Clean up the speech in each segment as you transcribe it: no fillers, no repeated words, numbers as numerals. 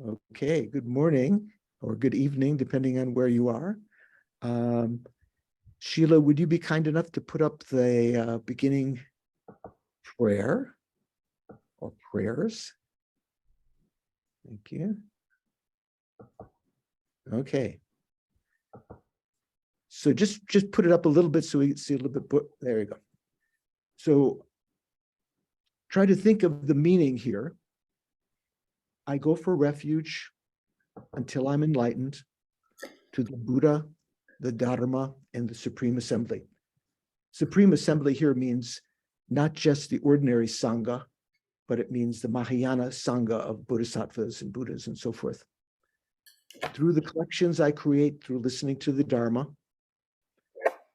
Okay, good morning or good evening, depending on where you are. Sheila, would you be kind enough to put up the beginning prayer or prayers? Thank you. Okay. So just put it up a little bit so we can see a little bit. There you go. So try to think of the meaning here. I go for refuge until I'm enlightened to the Buddha, the Dharma, and the Supreme Assembly. Supreme Assembly here means not just the ordinary Sangha, but it means the Mahayana Sangha of Bodhisattvas and Buddhas and so forth. Through the collections I create through listening to the Dharma,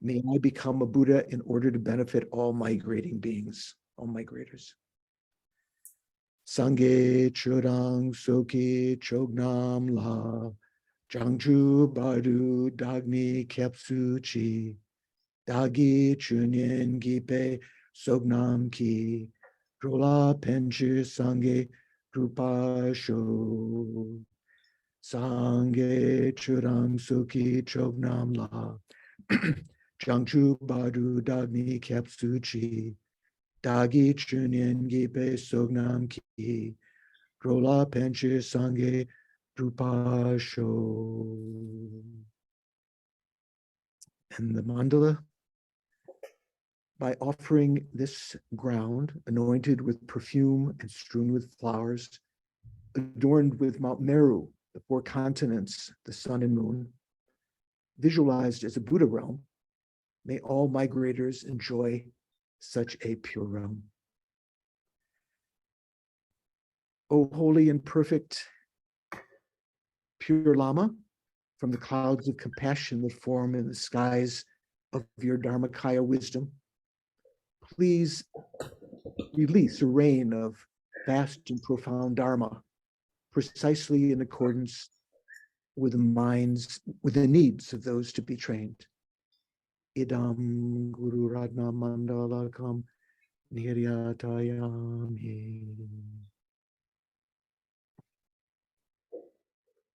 may I become a Buddha in order to benefit all migrating beings, all migrators. Sangye Churang Soki Chognam La Jangju Badu Dagni Kepsu Chi Dagi Chunyen Gipe Sognam Ki Drola Penchu Sangye Rupa Sho Sangye Churang Suki Chognam La Jangju Badu Dagni Kepsu Chi Dagi Chunyen Gipe Sognam Ki Drola Penchu Sangye Rupa Sho. And the mandala, by offering this ground, anointed with perfume and strewn with flowers, adorned with Mount Meru, the 4 continents, the sun and moon, visualized as a Buddha realm, may all migrators enjoy such a pure realm. O holy and perfect, pure Lama, from the clouds of compassion that form in the skies of your Dharmakaya wisdom, please release a rain of vast and profound Dharma, precisely in accordance with the needs of those to be trained. Idam Guru Radna Mandalakam Niryatayami.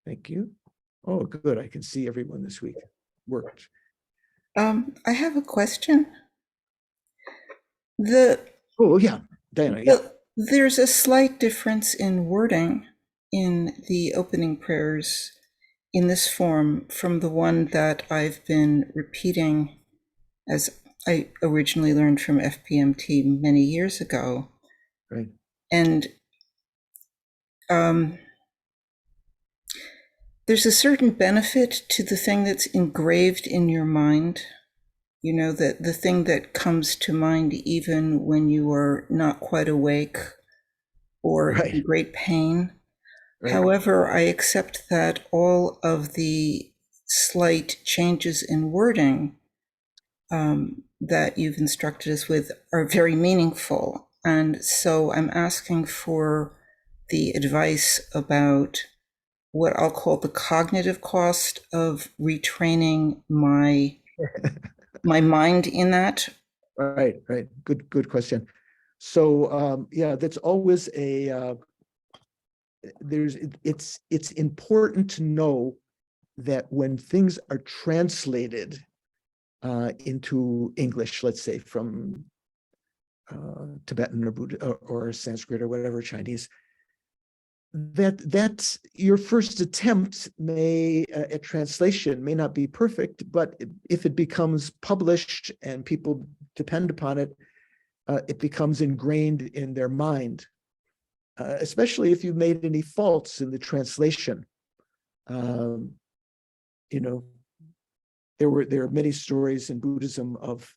Thank you. Oh, good. I can see everyone this week. Worked. I have a question. Oh, yeah, Diana, yeah. There's a slight difference in wording in the opening prayers in this form from the one that I've been repeating as I originally learned from FPMT many years ago. Right. And there's a certain benefit to the thing that's engraved in your mind, you know, that the thing that comes to mind even when you are not quite awake or in great pain. Right. However, I accept that all of the slight changes in wording that you've instructed us with are very meaningful. And so I'm asking for the advice about what I'll call the cognitive cost of retraining my mind in that. Right. Good question. So yeah, that's always a it's important to know that when things are translated into English, let's say from Tibetan or Buddha or Sanskrit or whatever, Chinese, that your first attempt at translation may not be perfect, but if it becomes published and people depend upon it, it becomes ingrained in their mind, especially if you've made any faults in the translation. You know, there are many stories in Buddhism of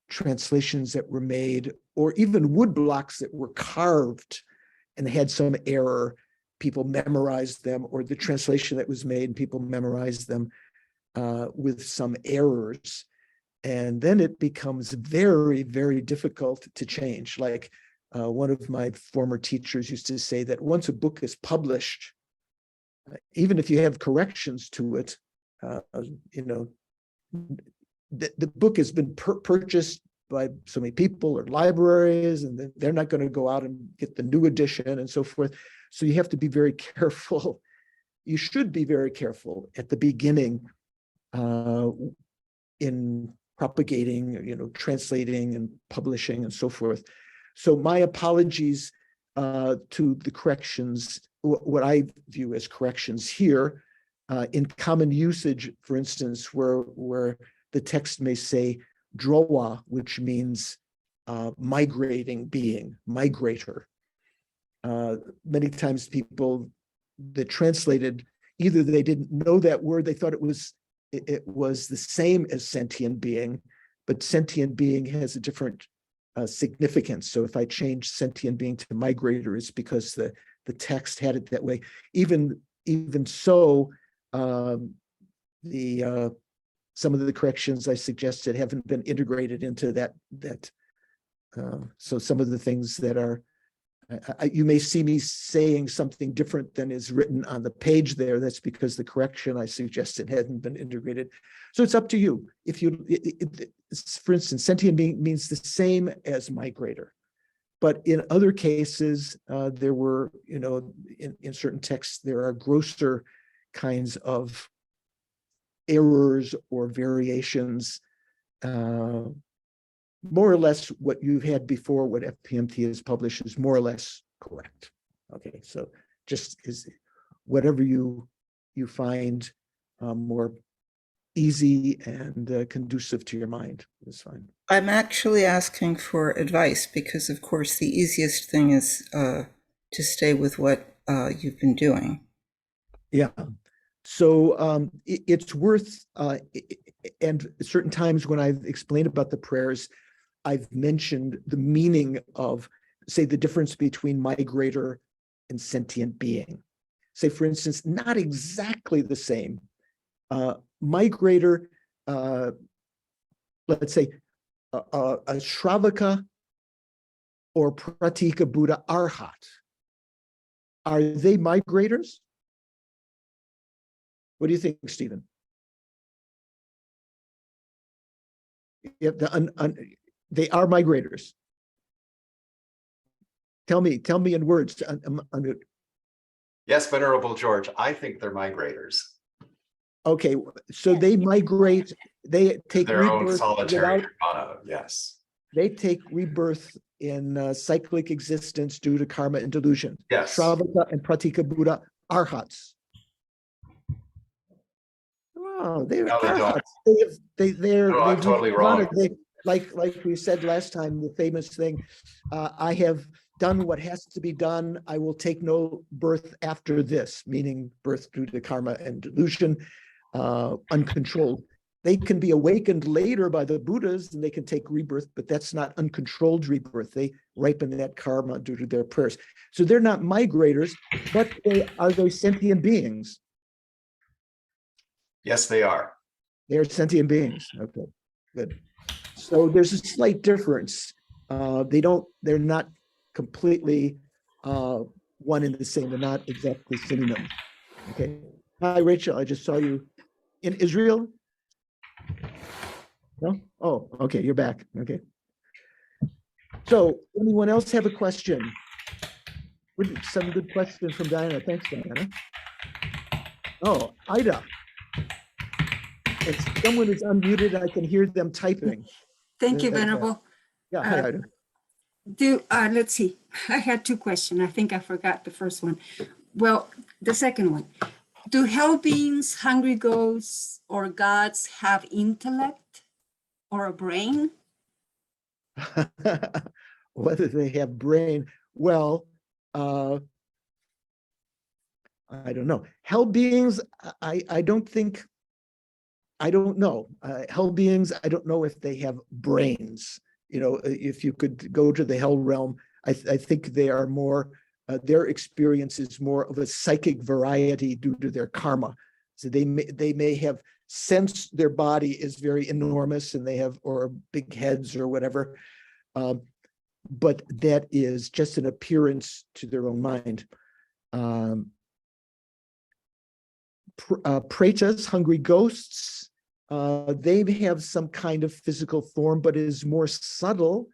translations that were made, or even wood blocks that were carved and they had some error, people memorized them, or the translation that was made, people memorized them with some errors. And then it becomes very, very difficult to change. Like one of my former teachers used to say that once a book is published, even if you have corrections to it, you know, the book has been purchased by so many people or libraries, and they're not going to go out and get the new edition and so forth. So you have to be very careful. You should be very careful at the beginning in propagating, translating and publishing and so forth. So my apologies to the corrections, what I view as corrections here, in common usage, for instance, where the text may say drowa, which means migrating being, migrator. Many times people that translated, either they didn't know that word, they thought it was the same as sentient being, but sentient being has a different significance. So if I change sentient being to migrator, it's because the text had it that way. Even so, some of the corrections I suggested haven't been integrated into that. So some of the things that are, you may see me saying something different than is written on the page there. That's because the correction I suggested hadn't been integrated. So it's up to you. If you, for instance, sentient being means the same as migrator. But in other cases, there were, in certain texts, there are grosser kinds of errors or variations, more or less what you've had before, what FPMT has published is more or less correct. Okay, so just is whatever you find more easy and conducive to your mind is fine. I'm actually asking for advice because, of course, the easiest thing is to stay with what you've been doing. Yeah. So it's worth, and certain times when I've explained about the prayers, I've mentioned the meaning of, say, the difference between migrator and sentient being. Say, for instance, not exactly the same. Migrator, let's say, a Shravaka or Pratika Buddha Arhat, are they migrators? What do you think, Stephen? If they are migrators. Tell me in words. Yes, Venerable George, I think they're migrators. Okay, so they migrate, they take Their own rebirth solitary without, karma, yes. they take rebirth in cyclic existence due to karma and delusion. Yes. Shravaka and Pratika Buddha arhats. Oh, they're No, they arhats. don't. They're No, I'm totally wrong. Like we said last time, the famous thing, I have done what has to be done. I will take no birth after this, meaning birth due to karma and delusion, uncontrolled. They can be awakened later by the Buddhas and they can take rebirth, but that's not uncontrolled rebirth. They ripen that karma due to their prayers. So they're not migrators, but are they sentient beings? Yes, they are. They're sentient beings. Okay, good. So there's a slight difference. They're not completely one and the same. They're not exactly synonyms. Okay. Hi, Rachel. I just saw you in Israel. No? Oh, okay. You're back. Okay. So anyone else have a question? Some good questions from Diana. Thanks, Diana. Oh, Ida. If someone is unmuted, I can hear them typing. Thank you, Venerable. Yeah, hi, Ida. Let's see. I had two questions. I think I forgot the first one. Well, the second one. Do hell beings, hungry ghosts, or gods have intellect or a brain? Whether they have brain, well, I don't know. Hell beings, I don't know. Hell beings, I don't know if they have brains. If you could go to the hell realm, I think they are more, their experience is more of a psychic variety due to their karma. So they may have sensed their body is very enormous and they have, or big heads or whatever. But that is just an appearance to their own mind. Pretas, hungry ghosts, They have some kind of physical form, but is more subtle.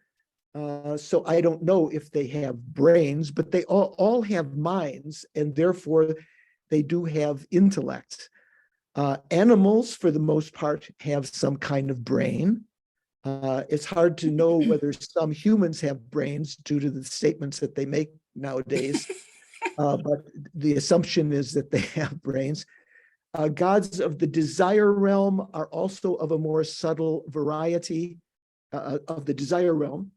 So I don't know if they have brains, but they all have minds, and therefore they do have intellect. Animals, for the most part, have some kind of brain. It's hard to know whether some humans have brains due to the statements that they make nowadays, but the assumption is that they have brains. Gods of the desire realm are also of a more subtle variety of the desire realm.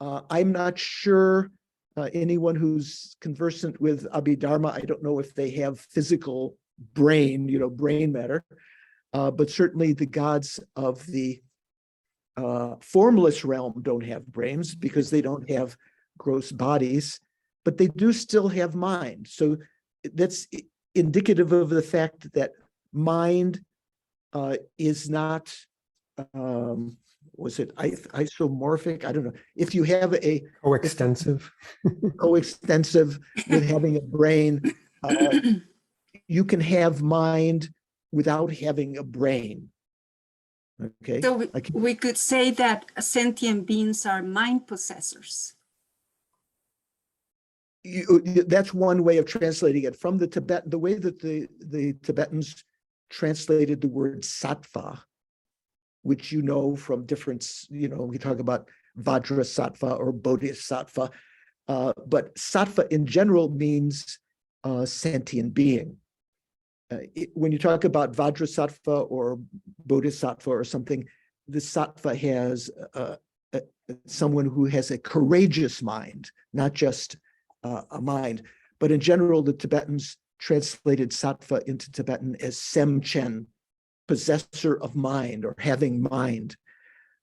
I'm not sure anyone who's conversant with Abhidharma, I don't know if they have physical brain, brain matter, but certainly the gods of the formless realm don't have brains because they don't have gross bodies, but they do still have mind. So that's indicative of the fact that mind is not, was it isomorphic? I don't know. If you have a coextensive with having a brain, you can have mind without having a brain. Okay. So we could say that sentient beings are mind possessors. That's one way of translating it from the Tibetan, the way that the Tibetans translated the word sattva, which from different, we talk about vajrasattva or bodhisattva, but sattva in general means sentient being. When you talk about vajrasattva or bodhisattva or something, the sattva has someone who has a courageous mind, not just a mind. But in general, the Tibetans translated sattva into Tibetan as semchen, possessor of mind or having mind.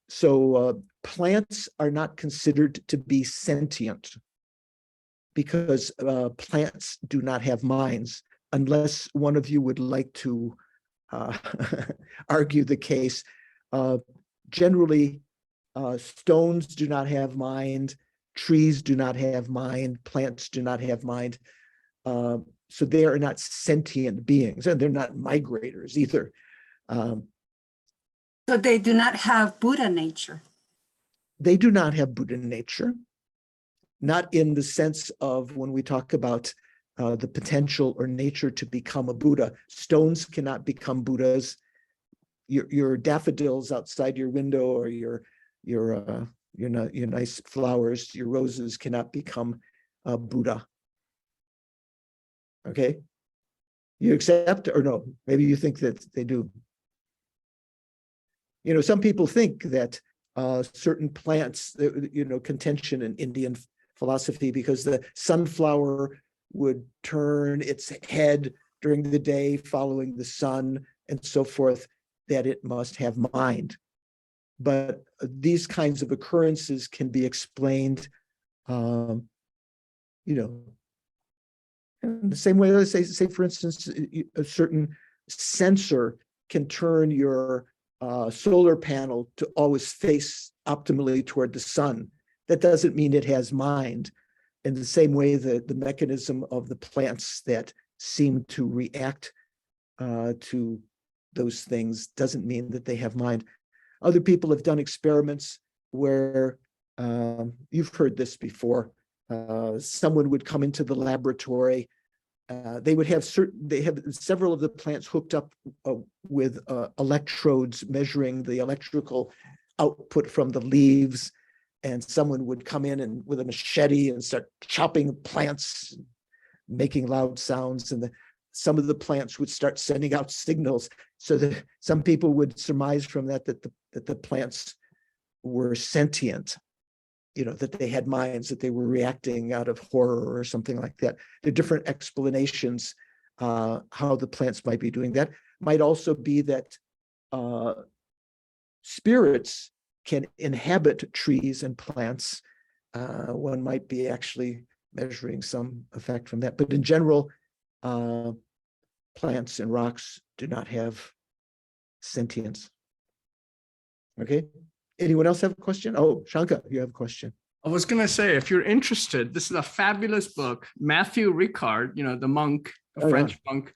So plants are not considered to be sentient because plants do not have minds, unless one of you would like to argue the case. Generally, stones do not have mind, trees do not have mind, plants do not have mind. So they are not sentient beings, and they're not migrators either. So they do not have Buddha nature. They do not have Buddha nature, not in the sense of when we talk about the potential or nature to become a Buddha. Stones cannot become Buddhas. Your daffodils outside your window or your nice flowers, your roses cannot become a Buddha. Okay, you accept or no? Maybe you think that they do. Some people think that certain plants, contention in Indian philosophy, because the sunflower would turn its head during the day following the sun and so forth, that it must have mind. But these kinds of occurrences can be explained, in the same way, let's say for instance, a certain sensor can turn your solar panel to always face optimally toward the sun. That doesn't mean it has mind. In the same way, the mechanism of the plants that seem to react to those things doesn't mean that they have mind. Other people have done experiments where you've heard this before. Someone would come into the laboratory. They have several of the plants hooked up with electrodes measuring the electrical output from the leaves. And someone would come in and with a machete and start chopping plants, making loud sounds, and some of the plants would start sending out signals. So that some people would surmise from that the plants were sentient, that they had minds, that they were reacting out of horror or something like that. There are different explanations how the plants might be doing that. Might also be that spirits can inhabit trees and plants. One might be actually measuring some effect from that. But in general, plants and rocks do not have sentience. Okay. Anyone else have a question? Oh, Shankar, you have a question. I was going to say, if you're interested, this is a fabulous book. Matthew Rickard, the monk, a French monk,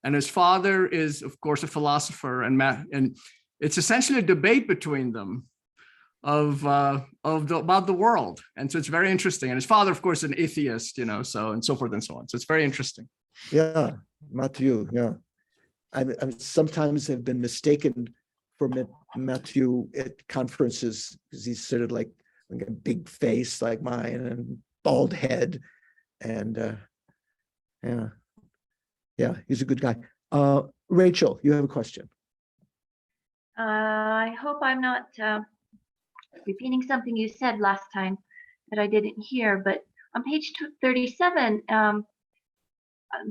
and his father is, of course, a philosopher, and it's essentially a debate between them about the world. And so it's very interesting. And his father, of course, an atheist, so and so forth and so on. So it's very interesting. Yeah, Matthew. Yeah, I sometimes have been mistaken for Matthew at conferences because he's sort of like a big face like mine and bald head, and yeah, he's a good guy. Rachel, you have a question. I hope I'm not repeating something you said last time that I didn't hear, but on page 37,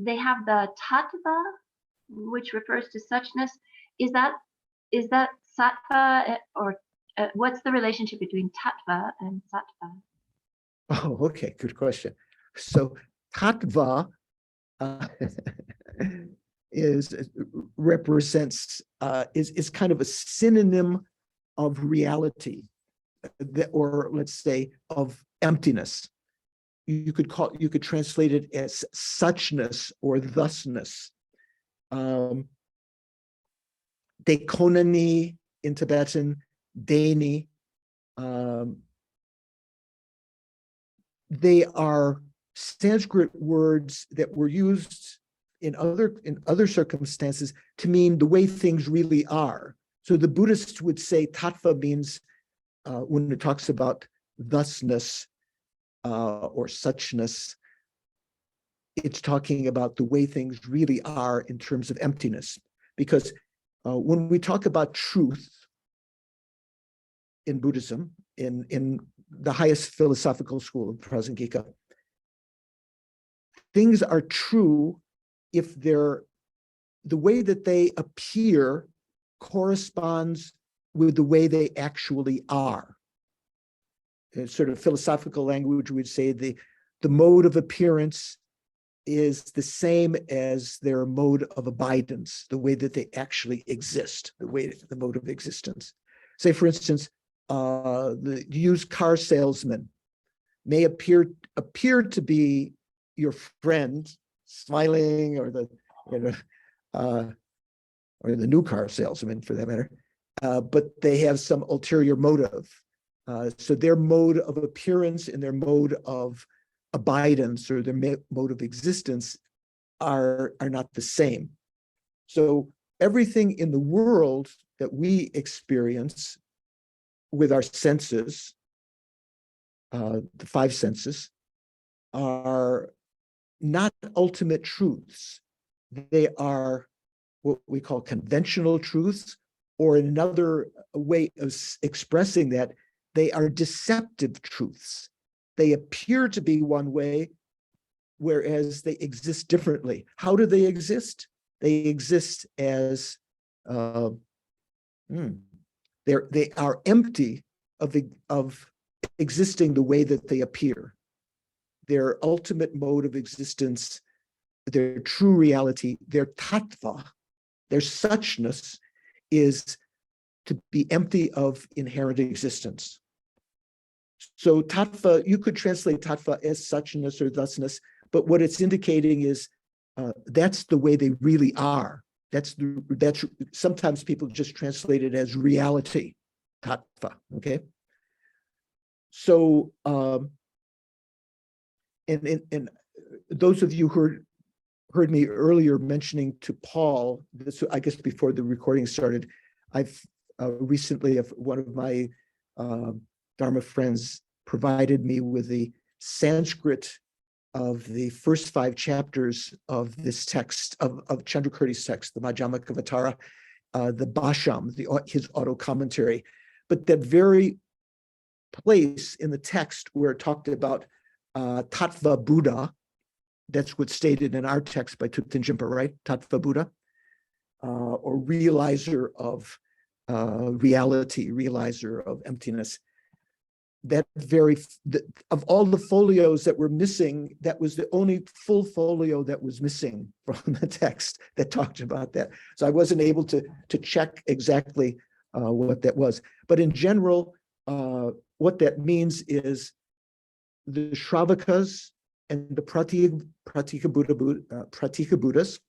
they have the tatva, which refers to suchness. Is that Satva, or what's the relationship between tatva and Satva? Oh, okay, good question. So tatva represents is kind of a synonym of reality, or let's say of emptiness. You could translate it as suchness or thusness. Dekonani in Tibetan, Deni. They are Sanskrit words that were used in other circumstances to mean the way things really are. So the Buddhists would say tatva means, when it talks about thusness or suchness, it's talking about the way things really are in terms of emptiness. Because when we talk about truth in Buddhism, in the highest philosophical school of Prasangika, things are true if the way that they appear corresponds with the way they actually are. In sort of philosophical language, we'd say the mode of appearance is the same as their mode of abidance, the way that they actually exist, the mode of existence. Say, for instance, the used car salesman may appear to be your friend, smiling, or the new car salesman, for that matter, but they have some ulterior motive. So their mode of appearance and their mode of abidance, or their mode of existence, are not the same. So everything in the world that we experience with our senses, the five senses, are not ultimate truths. They are what we call conventional truths, or another way of expressing that, they are deceptive truths. They appear to be one way, whereas they exist differently. How do they exist? They exist as they are empty of existing the way that they appear. Their ultimate mode of existence, their true reality, their tatva, their suchness, is to be empty of inherent existence. So tatva, you could translate tatva as suchness or thusness, but what it's indicating is that's the way they really are. That's sometimes people just translate it as reality, tatva. Okay. So, and those of you who heard me earlier mentioning to Paul, this, I guess before the recording started, I've recently, one of my Dharma friends provided me with the Sanskrit of the first 5 chapters of this text, of Chandrakirti's text, the Madhyamaka Vatara, the Bhasham, his auto commentary. But that very place in the text where it talked about Tatva Buddha, that's what's stated in our text by Thupten Jinpa, right? Tatva Buddha, or realizer of reality, realizer of emptiness. That of all the folios that were missing, that was the only full folio that was missing from the text that talked about that. So I wasn't able to check exactly what that was. But in general, what that means is the Shravakas and the Pratika Buddhas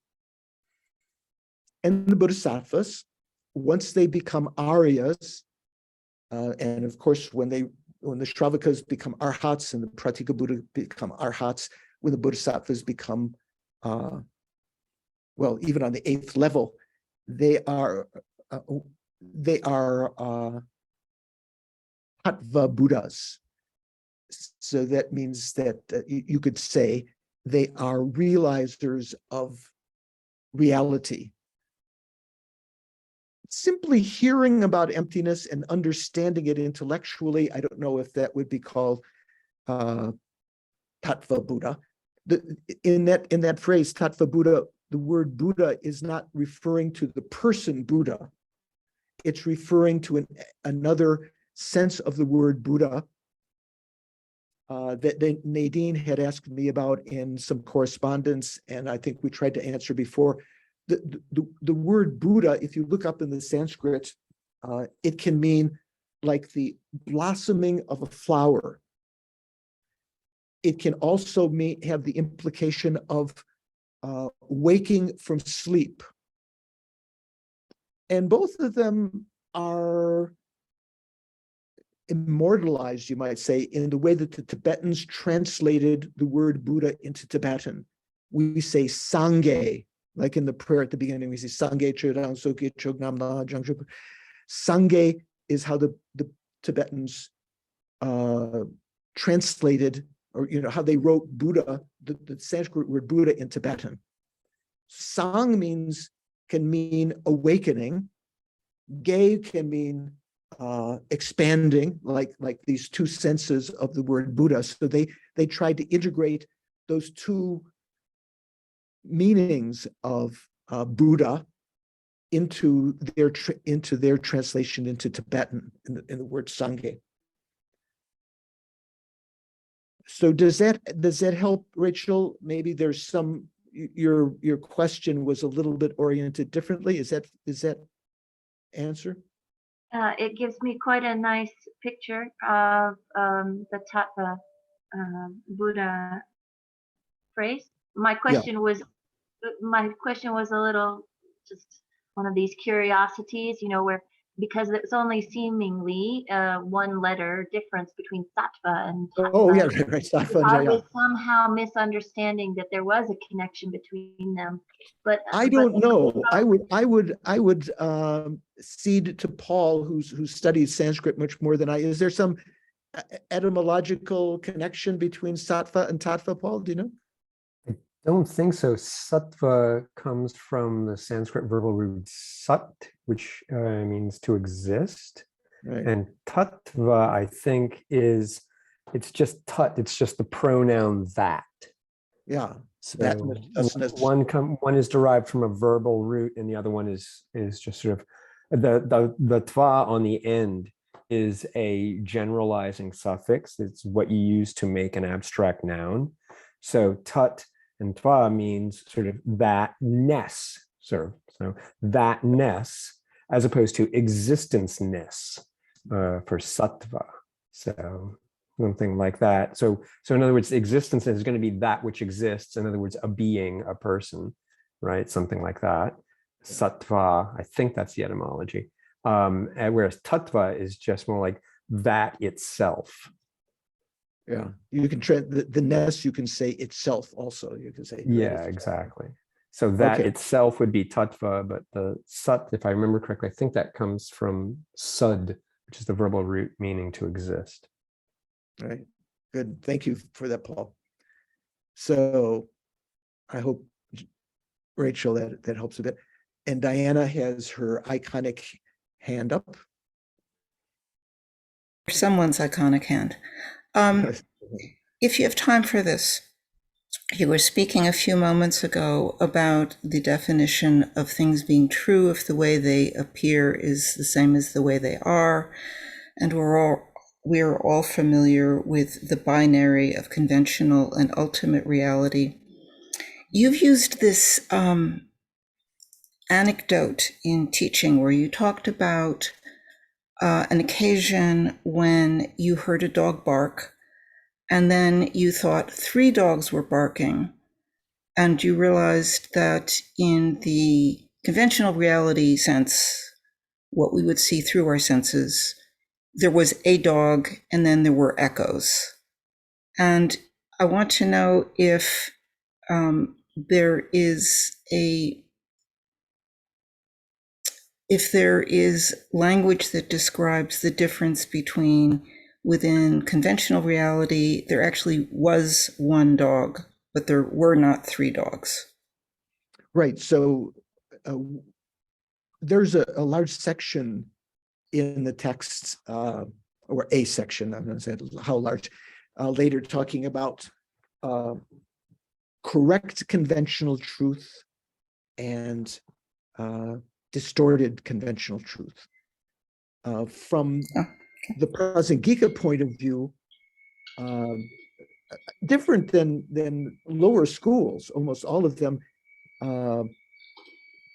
and the Bodhisattvas once they become Aryas, and of course, when the Shravakas become Arhats and the Pratika Buddha become Arhats, when the Bodhisattvas become, well, even on the 8th level, they are tatva Buddhas. So that means that you could say they are realizers of reality. Simply hearing about emptiness and understanding it intellectually, I don't know if that would be called tatva Buddha. In that phrase, tatva Buddha, the word Buddha is not referring to the person Buddha. It's referring to another sense of the word Buddha that Nadine had asked me about in some correspondence, and I think we tried to answer before. The word Buddha, if you look up in the Sanskrit, it can mean like the blossoming of a flower. It can also have the implication of waking from sleep. And both of them are immortalized, you might say, in the way that the Tibetans translated the word Buddha into Tibetan. We say Sangye, like in the prayer at the beginning, we say Sangye Chodang Soke Chognam Na Jangshuk. Sangye is how the Tibetans translated, or how they wrote Buddha, the Sanskrit word Buddha in Tibetan. Sang can mean awakening. Ge can mean expanding, like these two senses of the word Buddha. So they tried to integrate those two meanings of Buddha into their translation into Tibetan in the word Sangye. So does that help, Rachel? Maybe there's some, your question was a little bit oriented differently. Is that answer? It gives me quite a nice picture of the Tatva Buddha phrase. My question was a little just one of these curiosities, where, because it's only seemingly one letter difference between Sattva and Tatva. Oh yeah, right. Sattva, I was somehow misunderstanding that there was a connection between them, but I don't know. I would cede to Paul, who studies Sanskrit much more than I. Is there some etymological connection between Sattva and Tatva, Paul? Do you know? I don't think so. Sattva comes from the Sanskrit verbal root sat, which means to exist. Right. And tattva, I think, it's just tat, it's just the pronoun that. Yeah. So one is derived from a verbal root, and the other one is just sort of the tva on the end is a generalizing suffix. It's what you use to make an abstract noun. So tat and tva means sort of that-ness, so that-ness, as opposed to existence-ness for sattva. So something like that. So in other words, existence is going to be that which exists. In other words, a being, a person, right? Something like that. Sattva, I think that's the etymology. Whereas tattva is just more like that itself. Yeah, you can the ness, you can say itself also. You can say yeah, exactly. So that itself would be tattva, but the sat, if I remember correctly, I think that comes from sud, which is the verbal root meaning to exist. Right. Good. Thank you for that, Paul. So I hope, Rachel, that helps a bit. And Diana has her iconic hand up. Someone's iconic hand. If you have time for this, you were speaking a few moments ago about the definition of things being true if the way they appear is the same as the way they are. And we're all familiar with the binary of conventional and ultimate reality. You've used this anecdote in teaching where you talked about an occasion when you heard a dog bark, and then you thought 3 dogs were barking, and you realized that in the conventional reality sense, what we would see through our senses, there was a dog and then there were echoes. And I want to know if there is language that describes the difference between within conventional reality, there actually was one dog, but there were not three dogs. Right. So there's a large section in the text, or a section, I'm going to say how large, later talking about correct conventional truth and distorted conventional truth. From the Prasangika point of view, different than lower schools, almost all of them,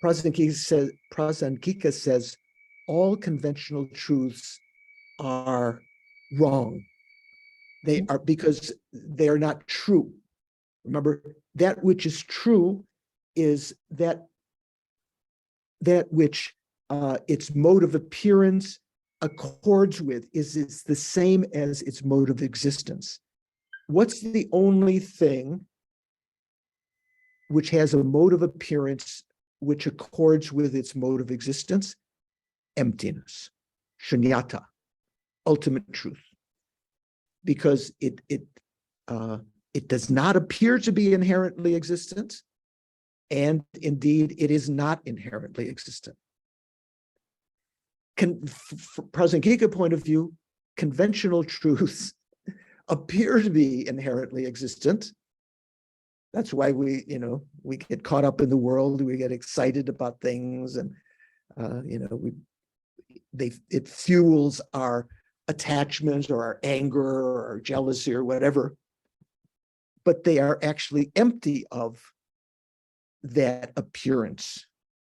Prasangika says all conventional truths are wrong. They are, because they are not true. Remember, that which is true is that which its mode of appearance accords with, is the same as its mode of existence. What's the only thing which has a mode of appearance which accords with its mode of existence? Emptiness, shunyata, ultimate truth. Because it does not appear to be inherently existent, and indeed it is not inherently existent. From Prasangika point of view, conventional truths appear to be inherently existent. That's why we get caught up in the world, we get excited about things, and it fuels our attachment or our anger or our jealousy or whatever. But they are actually empty of that appearance.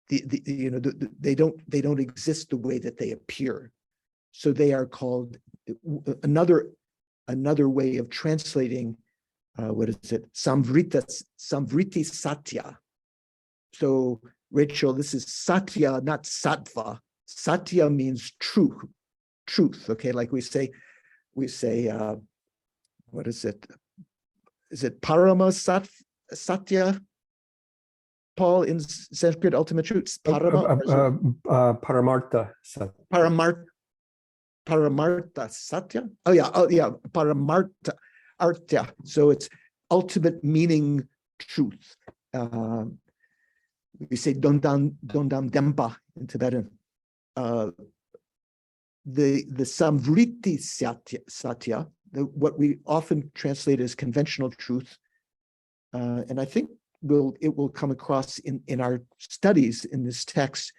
They don't exist the way that they appear. So they are called, another way of translating, what is it? Samvriti Satya. So Rachel, this is Satya, not Satva. Satya means truth. Okay, like we say, what is it? Is it Parama Satya? Paul, in Sanskrit, ultimate truth. Paramartha Satya. Paramartha Satya. Oh yeah, Paramartha Artya. So it's ultimate meaning truth. We say Dondam Dempa in Tibetan. The Samvriti Satya, what we often translate as conventional truth, and I think it will come across in our studies in this text.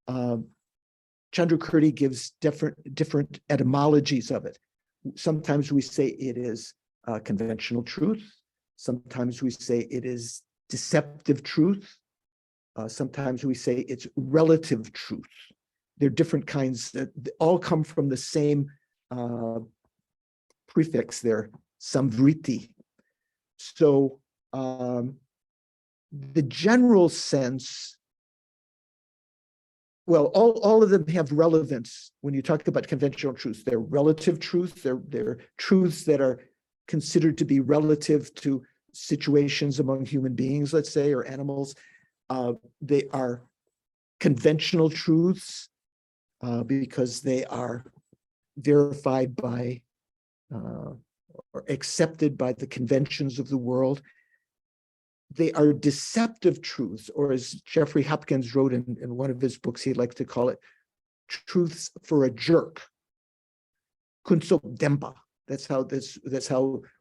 Chandrakirti gives different etymologies of it. Sometimes we say it is conventional truth. Sometimes we say it is deceptive truth. Sometimes we say it's relative truth. They're different kinds that all come from the same prefix there, samvriti. So the general sense, well, all of them have relevance when you talk about conventional truths. They're relative truths. They're truths that are considered to be relative to situations among human beings, let's say, or animals. They are conventional truths because they are verified by or accepted by the conventions of the world. They are deceptive truths, or as Jeffrey Hopkins wrote in one of his books, he'd like to call it truths for a jerk. Kunsop Dempa. That's how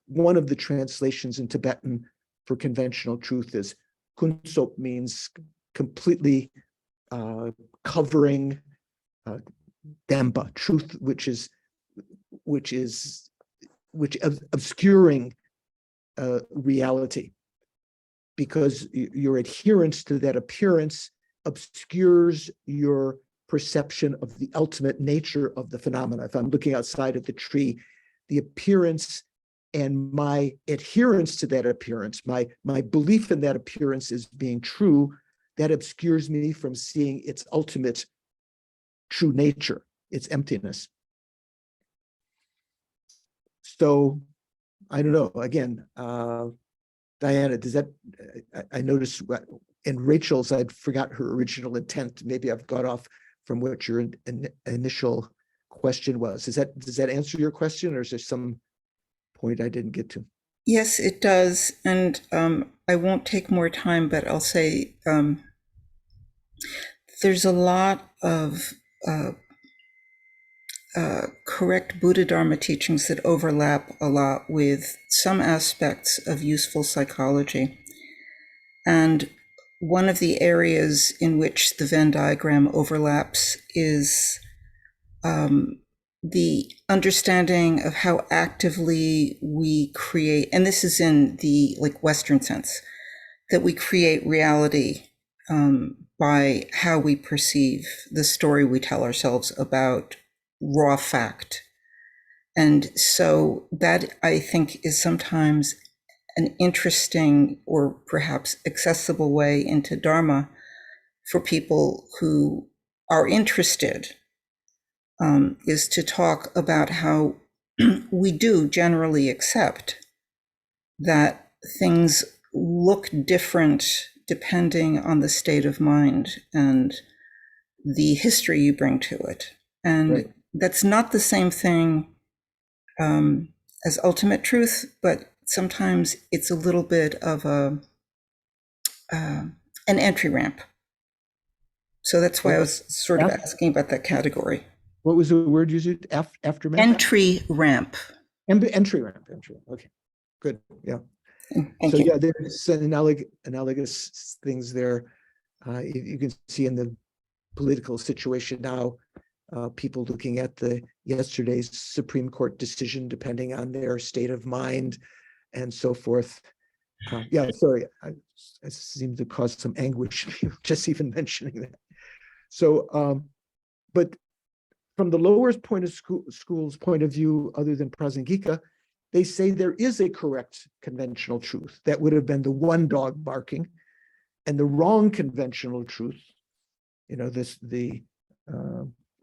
one of the translations in Tibetan for conventional truth is. Kunsop means completely covering, Dempa, truth, which obscuring reality, because your adherence to that appearance obscures your perception of the ultimate nature of the phenomena. If I'm looking outside at the tree, the appearance and my adherence to that appearance, my belief in that appearance as being true, that obscures me from seeing its ultimate true nature, its emptiness. So I don't know, again, Diana, does that, I noticed in Rachel's, I'd forgot her original intent. Maybe I've got off from what your initial question was. Does that answer your question, or is there some point I didn't get to? Yes, it does. And I won't take more time, but I'll say there's a lot of correct Buddha Dharma teachings that overlap a lot with some aspects of useful psychology. And one of the areas in which the Venn diagram overlaps is the understanding of how actively we create, and this is in the Western sense, that we create reality by how we perceive the story we tell ourselves about raw fact. And so that, I think, is sometimes an interesting or perhaps accessible way into Dharma for people who are interested, is to talk about how we do generally accept that things look different depending on the state of mind and the history you bring to it. And right. That's not the same thing as ultimate truth, but sometimes it's a little bit of an entry ramp. So that's why I was sort of asking about that category. What was the word you used? Aftermath? Entry ramp. Entry ramp. Okay, good. Yeah. Thank you. Yeah, there's analogous things there. You can see in the political situation now, people looking at yesterday's Supreme Court decision, depending on their state of mind and so forth. Yeah, sorry, I seem to cause some anguish just even mentioning that. So, but from the lower point of school's point of view, other than Prasangika, they say there is a correct conventional truth that would have been the one dog barking, and the wrong conventional truth, the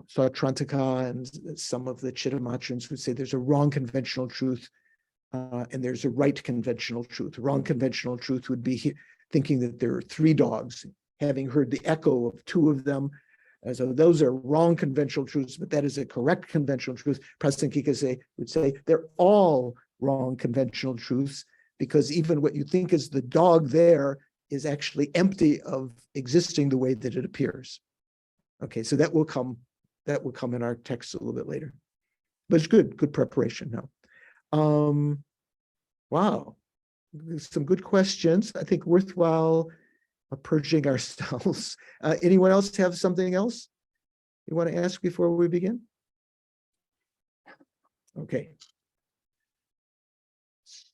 Sautrantika and some of the Chittamatrans would say there's a wrong conventional truth and there's a right conventional truth. Wrong conventional truth would be thinking that there are three dogs, having heard the echo of two of them. So those are wrong conventional truths, but that is a correct conventional truth. Prasangika would say they're all wrong conventional truths, because even what you think is the dog there is actually empty of existing the way that it appears. Okay, so that will come in our text a little bit later. But it's good preparation now. Wow, some good questions. I think worthwhile purging ourselves. Anyone else have something else you want to ask before we begin? Okay.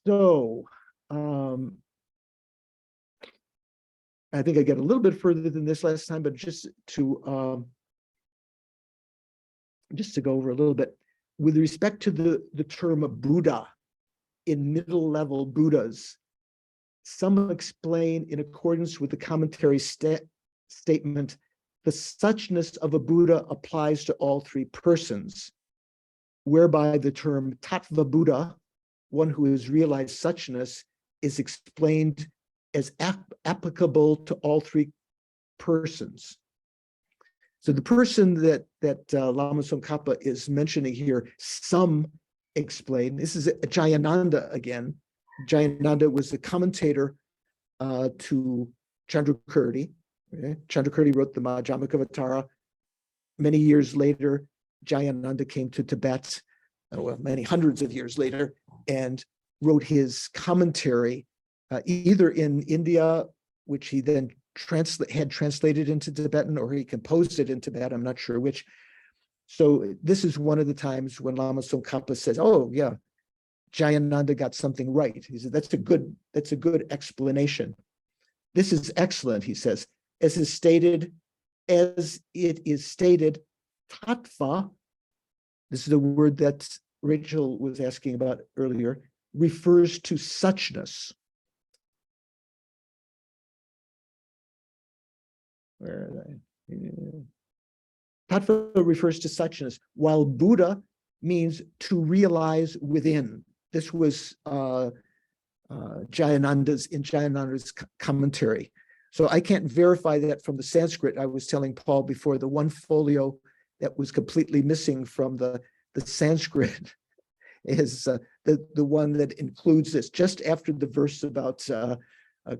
So, I think I get a little bit further than this last time, but just to go over a little bit with respect to the term Buddha in middle level Buddhas. Some explain, in accordance with the commentary statement, the suchness of a Buddha applies to all three persons, whereby the term tatva Buddha, one who has realized suchness, is explained as applicable to all three persons. So the person that Lama Tsongkhapa is mentioning here, some explain, this is Jayananda again. Jayananda was the commentator to Chandrakirti. Okay? Chandrakirti wrote the Madhyamaka. Many years later, Jayananda came to Tibet, many hundreds of years later, and wrote his commentary either in India, which he then had translated into Tibetan, or he composed it in Tibet, I'm not sure which. So this is one of the times when Lama Tsongkhapa says, oh yeah, Jayananda got something right. He said, that's a good explanation. This is excellent, he says. As it is stated, tatva, this is a word that Rachel was asking about earlier, refers to suchness. Where are they? Tatva refers to suchness, while Buddha means to realize within. This was Jayananda's commentary. So I can't verify that from the Sanskrit. I was telling Paul before, the one folio that was completely missing from the Sanskrit is the one that includes this, just after the verse about a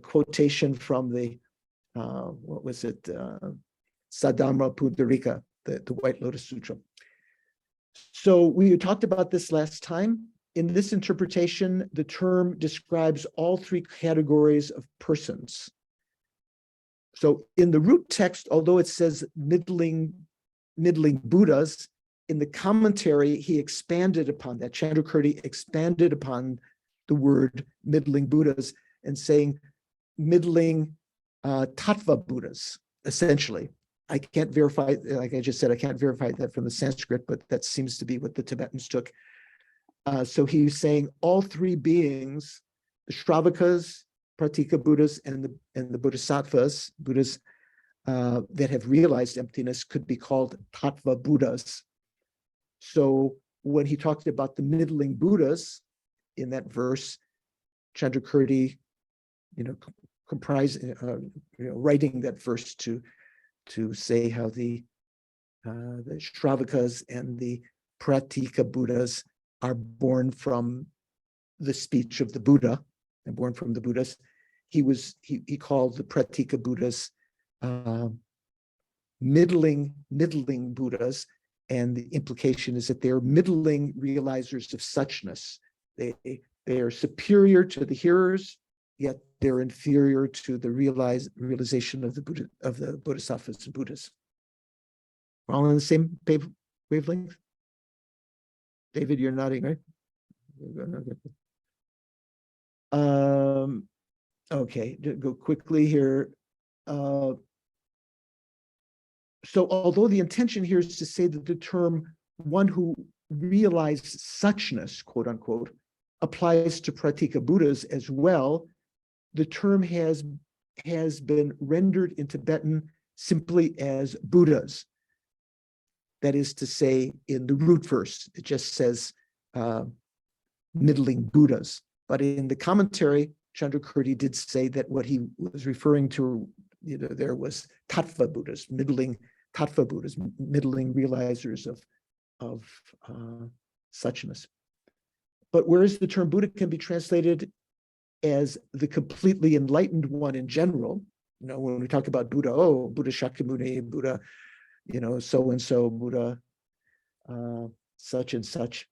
quotation from the, what was it, Sadhamra Pundarika, the White Lotus Sutra. So we talked about this last time. In this interpretation, the term describes all three categories of persons. So in the root text, although it says middling Buddhas, in the commentary, he expanded upon that. Chandrakirti expanded upon the word middling Buddhas and saying middling tatva Buddhas, essentially. I can't verify, like I just said, I can't verify that from the Sanskrit, but that seems to be what the Tibetans took. So he's saying all three beings, the Shravakas, Pratika Buddhas, and the Bodhisattvas, Buddhas that have realized emptiness, could be called Tattva Buddhas. So when he talked about the middling Buddhas in that verse, Chandrakirti, writing that verse to say how the Shravakas and the Pratika Buddhas are born from the speech of the Buddha and born from the Buddhas. He called the Pratika Buddhas middling Buddhas, and the implication is that they're middling realizers of suchness. They are superior to the hearers, yet they're inferior to the realization of the Bodhisattvas and Buddhas. We're all on the same wavelength? David, you're nodding, right? Okay, go quickly here. So although the intention here is to say that the term one who realized suchness, quote unquote, applies to Pratika Buddhas as well, the term has been rendered in Tibetan simply as Buddhas. That is to say, in the root verse, it just says middling Buddhas. But in the commentary, Chandrakirti did say that what he was referring to, there was tatva Buddhas, middling tatva Buddhas, middling realizers of suchness. But whereas the term Buddha can be translated as the completely enlightened one in general, when we talk about Buddha, Buddha Shakyamuni, Buddha, so-and-so, Buddha, such and such.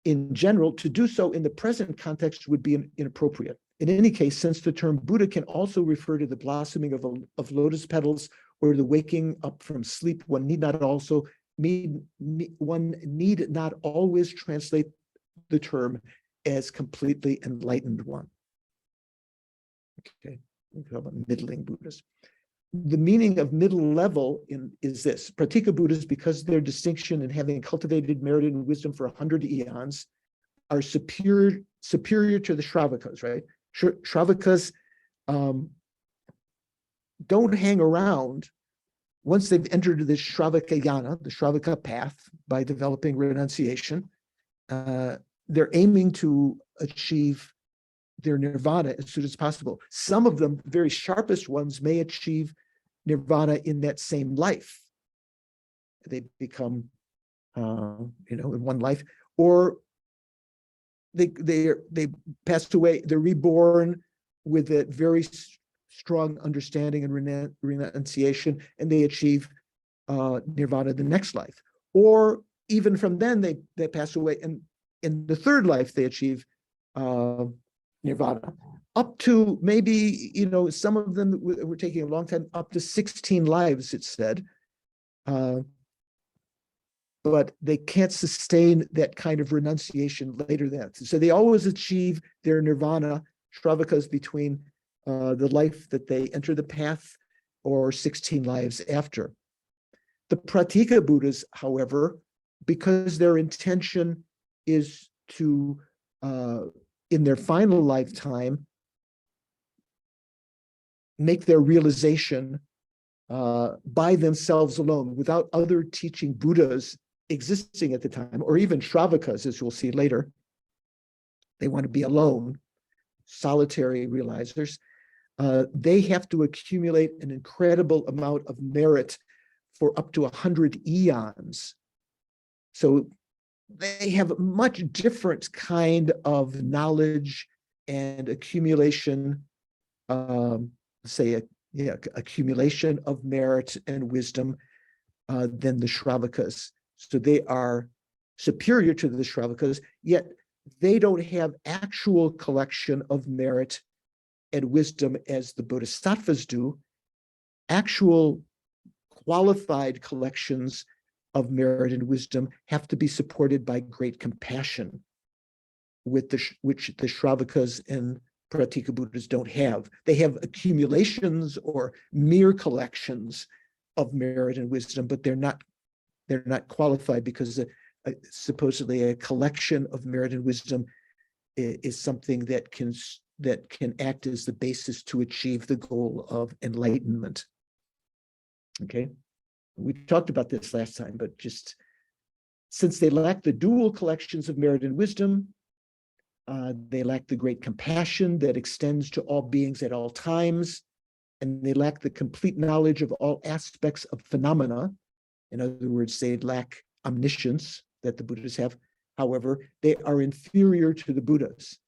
In general, to do so in the present context would be inappropriate. In any case, since the term Buddha can also refer to the blossoming of lotus petals or the waking up from sleep, one need not always translate the term as completely enlightened one. Okay, we talk about middling Buddhas. The meaning of middle level is this: Pratika Buddhas, because their distinction in having cultivated merit and wisdom for 100 eons, are superior to the Shravakas, right? Shravakas don't hang around once they've entered the Shravaka yana, the Shravaka path, by developing renunciation. They're aiming to achieve their nirvana as soon as possible. Some of them, very sharpest ones, may achieve nirvana in that same life. They become, in one life, or they passed away. They're reborn with a very strong understanding and renunciation, and they achieve nirvana the next life. Or even from then, they pass away, and in the third life they achieve nirvana. Up to maybe, some of them were taking a long time, up to 16 lives, it said. But they can't sustain that kind of renunciation later than that. So they always achieve their nirvana, Shravakas, between the life that they enter the path or 16 lives after. The Pratika Buddhas, however, because their intention is to, in their final lifetime, make their realization by themselves alone, without other teaching Buddhas existing at the time, or even Shravakas, as we'll see later. They want to be alone, solitary realizers. They have to accumulate an incredible amount of merit for up to 100 eons. So they have a much different kind of knowledge and accumulation, accumulation of merit and wisdom than the Shravakas. So they are superior to the Shravakas, yet they don't have actual collection of merit and wisdom as the Bodhisattvas do. Actual qualified collections of merit and wisdom have to be supported by great compassion, which the Shravakas and Pratika Buddhas don't have. They have accumulations or mere collections of merit and wisdom, but they're not qualified, because supposedly a collection of merit and wisdom is something that can act as the basis to achieve the goal of enlightenment. Okay, we talked about this last time, but just since they lack the dual collections of merit and wisdom, they lack the great compassion that extends to all beings at all times, and they lack the complete knowledge of all aspects of phenomena. In other words, they lack omniscience that the Buddhas have. However, they are inferior to the Buddhas.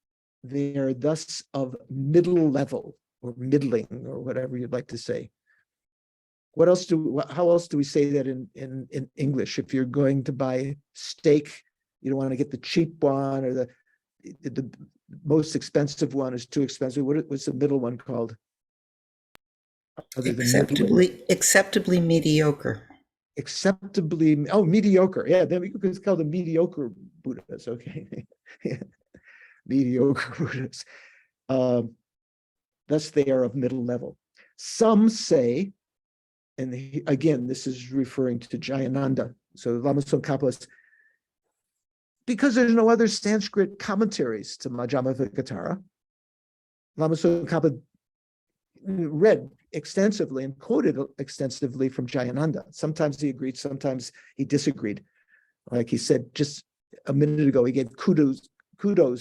They are thus of middle level, or middling, or whatever you'd like to say. How else do we say that in English? If you're going to buy steak, you don't want to get the cheap one, or the most expensive one is too expensive. What's the middle one called? Acceptably mediocre. Mediocre. Yeah, then we could call them mediocre Buddhas. Okay. Mediocre Buddhas. Thus they are of middle level. Some say, and again, this is referring to Jayananda. So Lama Tsongkhapa, because there's no other Sanskrit commentaries to Madhyamaka, Lama Tsongkhapa read extensively and quoted extensively from Jayananda. Sometimes he agreed, sometimes he disagreed. Like he said just a minute ago, he gave kudos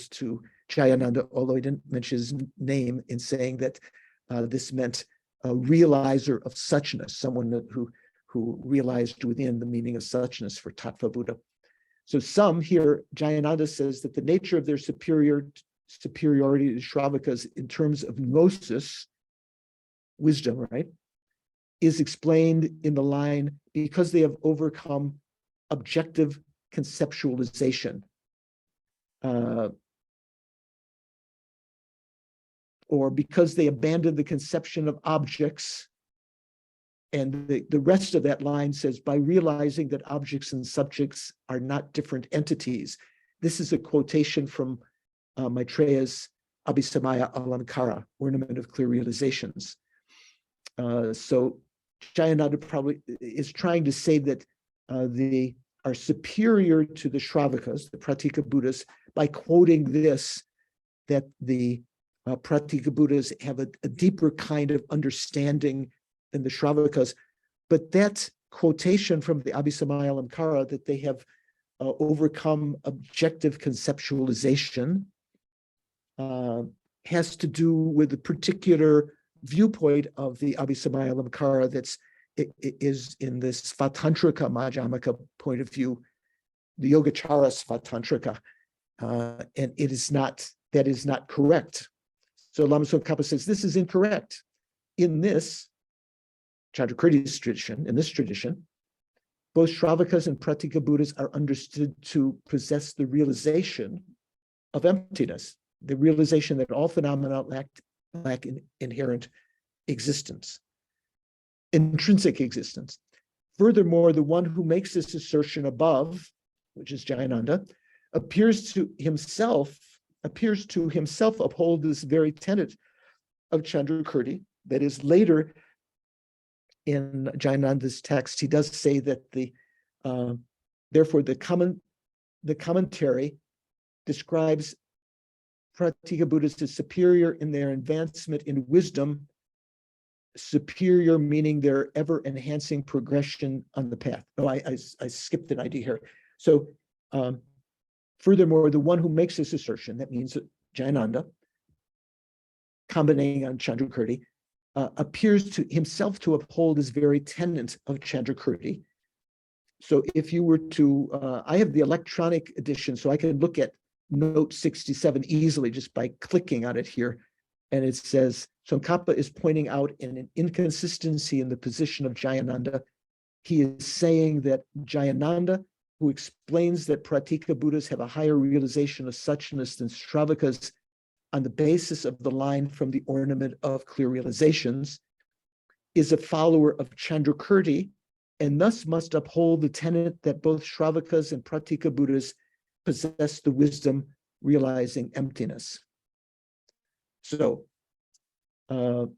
to Jayananda, although he didn't mention his name, in saying that this meant a realizer of suchness, someone who realized within the meaning of suchness for Tatva Buddha. So some here, Jayananda says that the nature of their superiority to Shravakas in terms of gnosis, wisdom, right, is explained in the line, because they have overcome objective conceptualization, or because they abandoned the conception of objects. And the rest of that line says, by realizing that objects and subjects are not different entities. This is a quotation from Maitreya's Abhisamaya Alankara, Ornament of Clear Realizations. So Jayananda probably is trying to say that they are superior to the Shravakas, the Pratika Buddhas, by quoting this, that the Pratika Buddhas have a deeper kind of understanding than the Shravakas. But that quotation from the Abhisamaya Alankara, that they have overcome objective conceptualization, has to do with the particular viewpoint of the Abhisamaya Alankara is in the Svatantrika Madhyamaka point of view, the Yogacara Svatantrika, and that is not correct. So Lama Tsongkhapa says this is incorrect. In this Chandrakirti's tradition, in this tradition, both Shravakas and Pratika Buddhas are understood to possess the realization of emptiness, the realization that all phenomena lack inherent existence, intrinsic existence. Furthermore, the one who makes this assertion above, which is Jayananda, appears to himself uphold this very tenet of Chandrakirti. That is, later in Jayananda's text, he does say that therefore the commentary describes Pratika Buddhas as superior in their advancement in wisdom superior, meaning they're ever enhancing progression on the path. Oh, I skipped an idea here. So furthermore, the one who makes this assertion, that means Jayananda, commenting on Chandrakirti, appears to himself to uphold this very tenet of Chandrakirti. So if you were to, I have the electronic edition, so I can look at note 67 easily just by clicking on it here. And it says, so Khapa is pointing out an inconsistency in the position of Jayananda. He is saying that Jayananda, who explains that Pratika Buddhas have a higher realization of suchness than Shravakas on the basis of the line from the ornament of clear realizations, is a follower of Chandrakirti, and thus must uphold the tenet that both Shravakas and Pratika Buddhas possess the wisdom realizing emptiness. So, so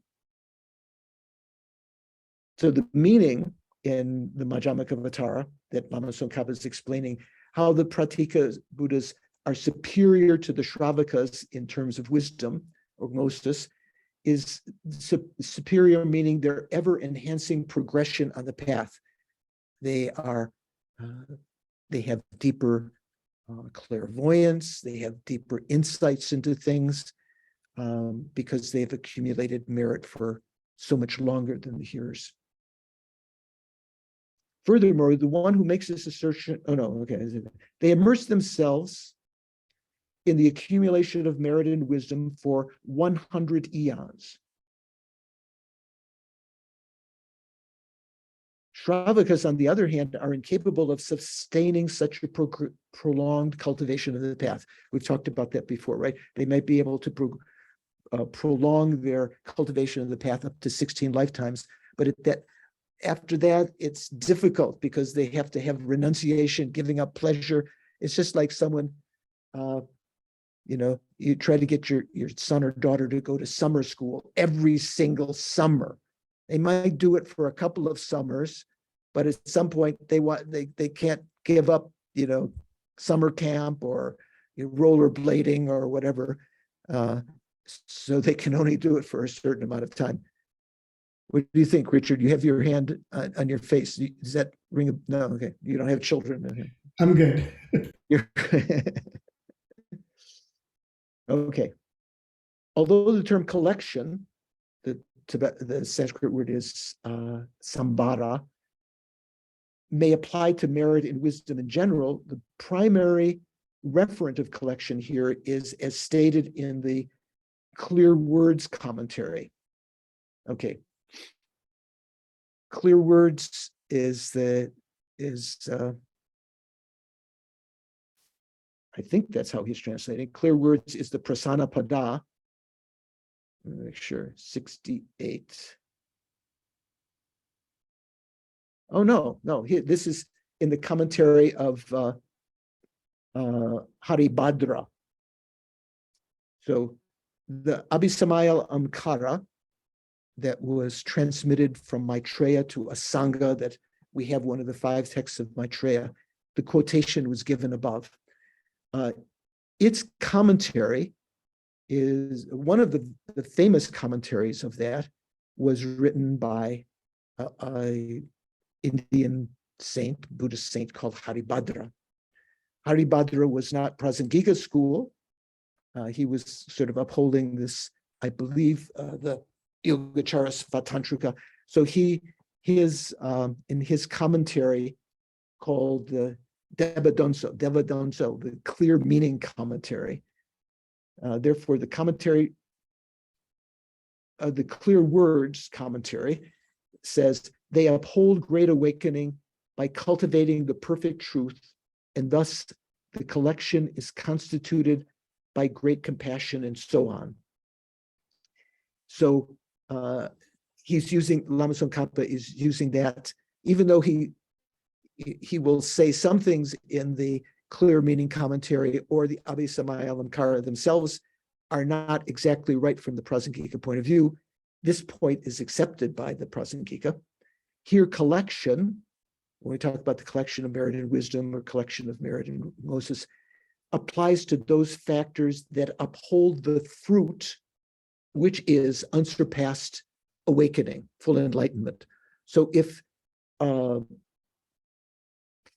the meaning in the Madhyamaka Vatara that Lama Tsongkhapa is explaining, how the Pratika Buddhas are superior to the Shravakas in terms of wisdom or gnosis, is superior, meaning they're ever enhancing progression on the path. They are, they have deeper clairvoyance, they have deeper insights into things, because they've accumulated merit for so much longer than the hearers. Furthermore, the one who makes this assertion, oh no, okay, they immerse themselves in the accumulation of merit and wisdom for 100 eons. Shravakas, on the other hand, are incapable of sustaining such a prolonged cultivation of the path. We've talked about that before, right? They might be able to prolong their cultivation of the path up to 16 lifetimes, but after that, it's difficult because they have to have renunciation, giving up pleasure. It's just like someone, you know, you try to get your son or daughter to go to summer school every single summer. They might do it for a couple of summers, but at some point they can't give up, you know, summer camp or rollerblading or whatever. So they can only do it for a certain amount of time. What do you think, Richard? You have your hand on your face. Does that ring a no? Okay, you don't have children. Okay. I'm good. Okay. Although the term collection, the Sanskrit word is samsara, may apply to merit and wisdom in general, the primary referent of collection here is as stated in the Clear Words commentary. Okay. Clear Words is I think that's how he's translating. Clear Words is the Prasana Pada. Let me make sure. 68. Oh no, this is in the commentary of Haribhadra. So the Abhisamayal Amkara that was transmitted from Maitreya to Asanga, that we have one of the 5 texts of Maitreya, the quotation was given above. Its commentary is one of the famous commentaries of that, was written by a Indian saint, Buddhist saint called Haribhadra. Haribhadra was not Prasangika school. He was sort of upholding this, I believe, the Yogacara Svatantrika. So in his commentary called the Devadonso, the clear meaning commentary. Therefore, the commentary, the Clear Words commentary says, they uphold great awakening by cultivating the perfect truth, and thus the collection is constituted by great compassion, and so on. So he's using, Lama Tsongkhapa is using that, even though he will say some things in the Clear Meaning commentary or the Abhisamayal Alamkara themselves are not exactly right from the Prasangika point of view. This point is accepted by the Prasangika. Here, collection, when we talk about the collection of merit and wisdom or collection of merit and gnosis, applies to those factors that uphold the fruit, which is unsurpassed awakening, full enlightenment. So if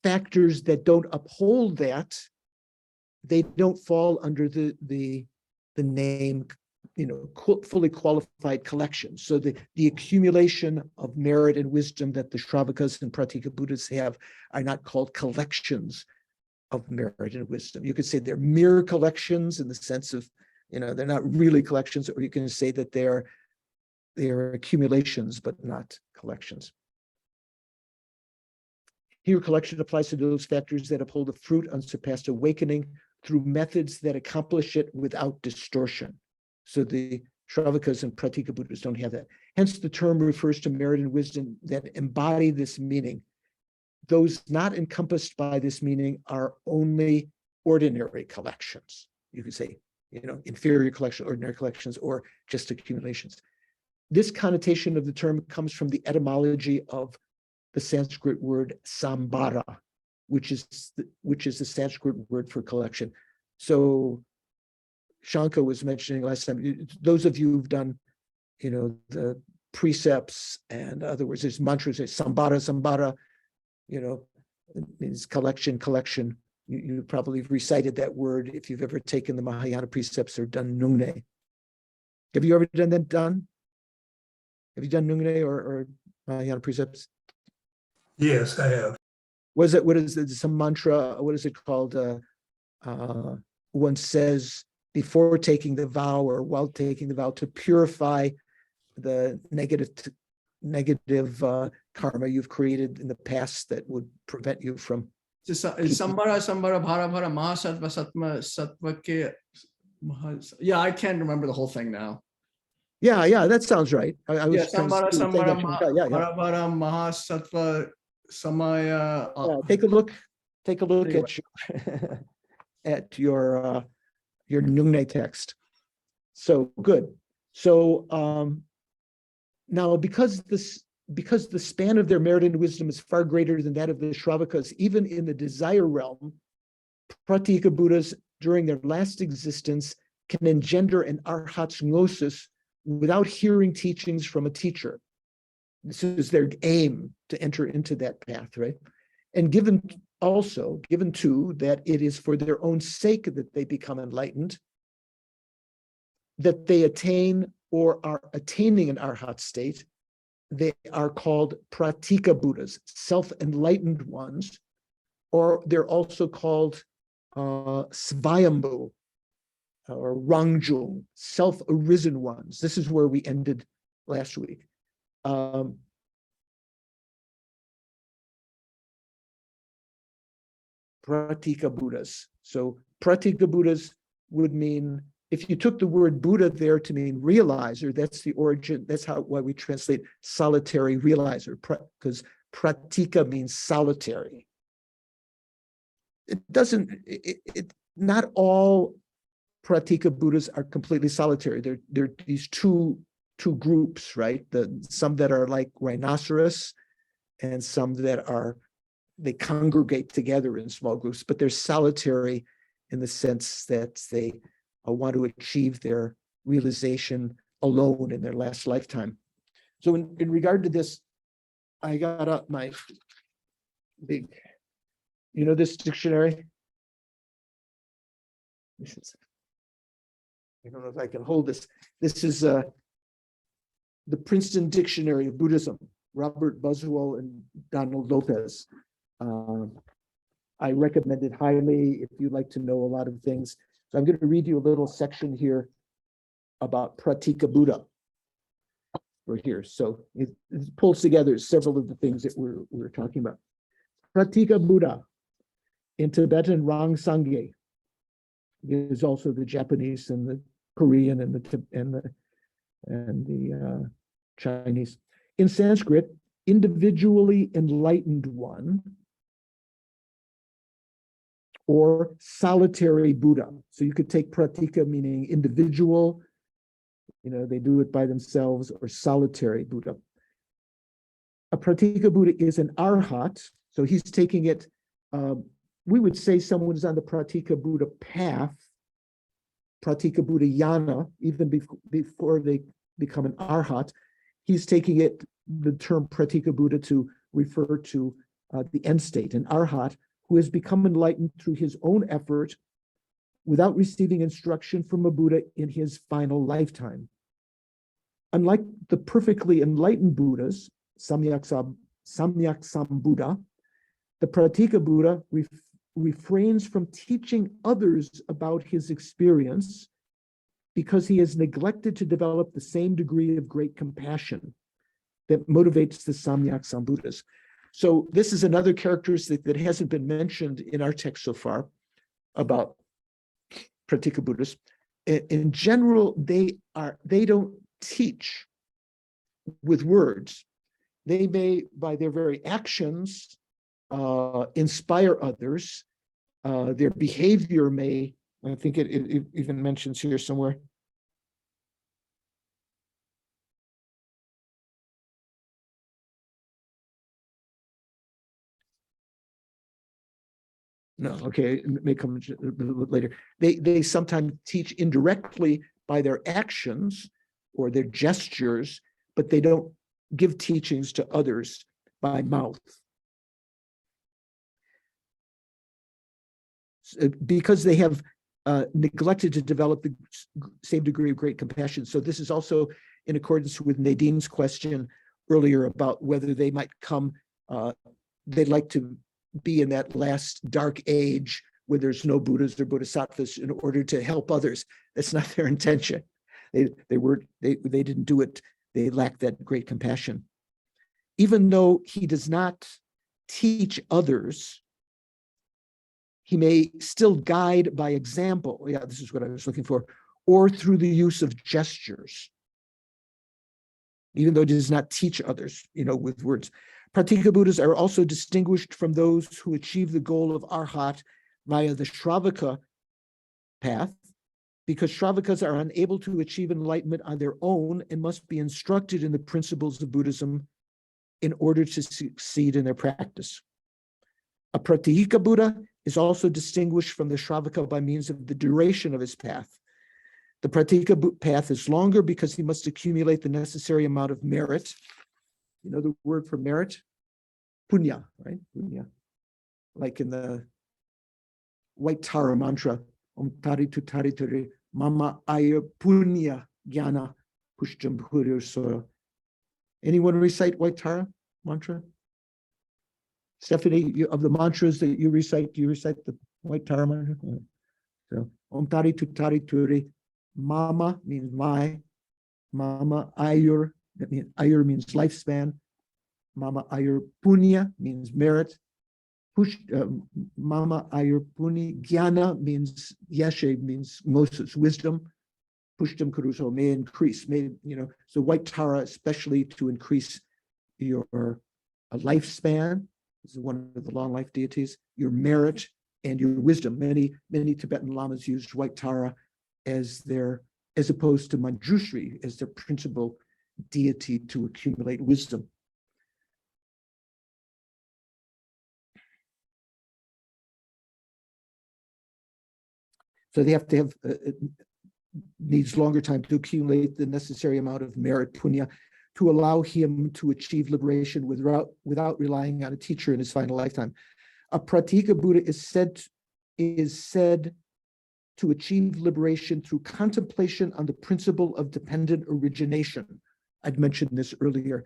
factors that don't uphold that, they don't fall under the name, fully qualified collection. So the accumulation of merit and wisdom that the Shravakas and Pratika Buddhas have are not called collections of merit and wisdom. You could say they're mere collections in the sense of, they're not really collections, or you can say that they're accumulations, but not collections. Here, collection applies to those factors that uphold the fruit unsurpassed awakening through methods that accomplish it without distortion. So the Shravakas and Pratika Buddhas don't have that. Hence, the term refers to merit and wisdom that embody this meaning. Those not encompassed by this meaning are only ordinary collections. You could say, inferior collection, ordinary collections, or just accumulations. This connotation of the term comes from the etymology of the Sanskrit word samsara, which is the Sanskrit word for collection. So Shanka was mentioning last time, those of you who've done, the precepts and other words, there's mantras, there's samsara, it means collection. You probably recited that word if you've ever taken the Mahayana precepts or done Nungne. Have you ever done that, Don? Have you done Nungne or Mahayana precepts? Yes, I have. What is it, some mantra, what is it called? One says before taking the vow or while taking the vow to purify the negative karma you've created in the past that would prevent you from. Samsara bhara bhara mahasatva satva ke. Yeah, I can't remember the whole thing now. Yeah, that sounds right. I was Samsara yeah. bhara bhara mahasatva samaya. Take a look Anyway. at your Nungne text. So good. So now because the span of their merit and wisdom is far greater than that of the Shravakas, even in the desire realm, Pratika Buddhas during their last existence can engender an arhat's gnosis without hearing teachings from a teacher. This is their aim, to enter into that path, right? And given too that it is for their own sake that they become enlightened, that they attain or are attaining an arhat state, they are called Pratika Buddhas, self-enlightened ones, or they're also called Svayambhu or Rangjung, self-arisen ones. This is where we ended last week. Pratika Buddhas. So Pratika Buddhas would mean, if you took the word Buddha there to mean realizer, that's the origin, that's why we translate solitary realizer, because pratika means solitary. Not all Pratika Buddhas are completely solitary. There are these two groups, right? Some that are like rhinoceros and some that they congregate together in small groups, but they're solitary in the sense that they want to achieve their realization alone in their last lifetime. So in regard to this, I got out my big, this dictionary? I don't know if I can hold this. This is the Princeton Dictionary of Buddhism, Robert Buswell and Donald Lopez. I recommend it highly if you'd like to know a lot of things. So I'm going to read you a little section here about Pratika Buddha. We're here. So it pulls together several of the things that we're talking about. Pratika Buddha, in Tibetan Rang Sangye, is also the Japanese and the Korean and the Chinese. In Sanskrit, individually enlightened one, or solitary Buddha. So you could take pratika meaning individual, they do it by themselves, or solitary Buddha. A pratika Buddha is an arhat, so he's taking it, we would say someone is on the pratika Buddha path, pratika Buddha yana, even before they become an arhat. he's taking the term Pratika Buddha to refer to the end state, an arhat who has become enlightened through his own effort without receiving instruction from a Buddha in his final lifetime. Unlike the perfectly enlightened Buddhas, Samyak Sambuddha, the Pratika Buddha refrains from teaching others about his experience because he has neglected to develop the same degree of great compassion that motivates the Samyak Sambuddhas. So this is another characteristic that hasn't been mentioned in our text so far about Pratika Buddhas. In general, they don't teach with words. They may, by their very actions, inspire others. Their behavior may, I think it even mentions here somewhere. No, okay, it may come a little bit later. They sometimes teach indirectly by their actions or their gestures, but they don't give teachings to others by mouth. Because they have neglected to develop the same degree of great compassion. So this is also in accordance with Nadine's question earlier about whether they might come, they'd like to be in that last dark age where there's no Buddhas or Bodhisattvas in order to help others. That's not their intention. They didn't do it. They lacked that great compassion. Even though he does not teach others, he may still guide by example. Yeah, this is what I was looking for, or through the use of gestures. Even though he does not teach others, with words. Pratika Buddhas are also distinguished from those who achieve the goal of arhat via the Shravaka path, because Shravakas are unable to achieve enlightenment on their own and must be instructed in the principles of Buddhism in order to succeed in their practice. A Pratika Buddha is also distinguished from the Shravaka by means of the duration of his path. The Pratika path is longer because he must accumulate the necessary amount of merit. You know the word for merit? Punya, right? Punya. Like in the White Tara mantra, Om Tari Tu Tari Turi, Mama Aya Punya Jnana Pushtam Purir Sora. Anyone recite White Tara mantra? Stephanie, of the mantras that you recite, do you recite the White Tara mantra? So, Om Tari Tu Tari Turi, Mama means my, Mama Ayur, that means Ayur means lifespan. Mama Ayur Punya means merit. Mama Ayur Puni Jnana means Yeshe means Moses, wisdom. Pushtam Kuruso may increase, so White Tara especially to increase your lifespan. This is one of the long life deities, your merit and your wisdom. Many Tibetan lamas used White Tara as opposed to Manjushri as their principal deity to accumulate wisdom. So they have to have, needs longer time to accumulate the necessary amount of merit, punya, to allow him to achieve liberation without relying on a teacher in his final lifetime. A Pratika Buddha is said to achieve liberation through contemplation on the principle of dependent origination. I'd mentioned this earlier.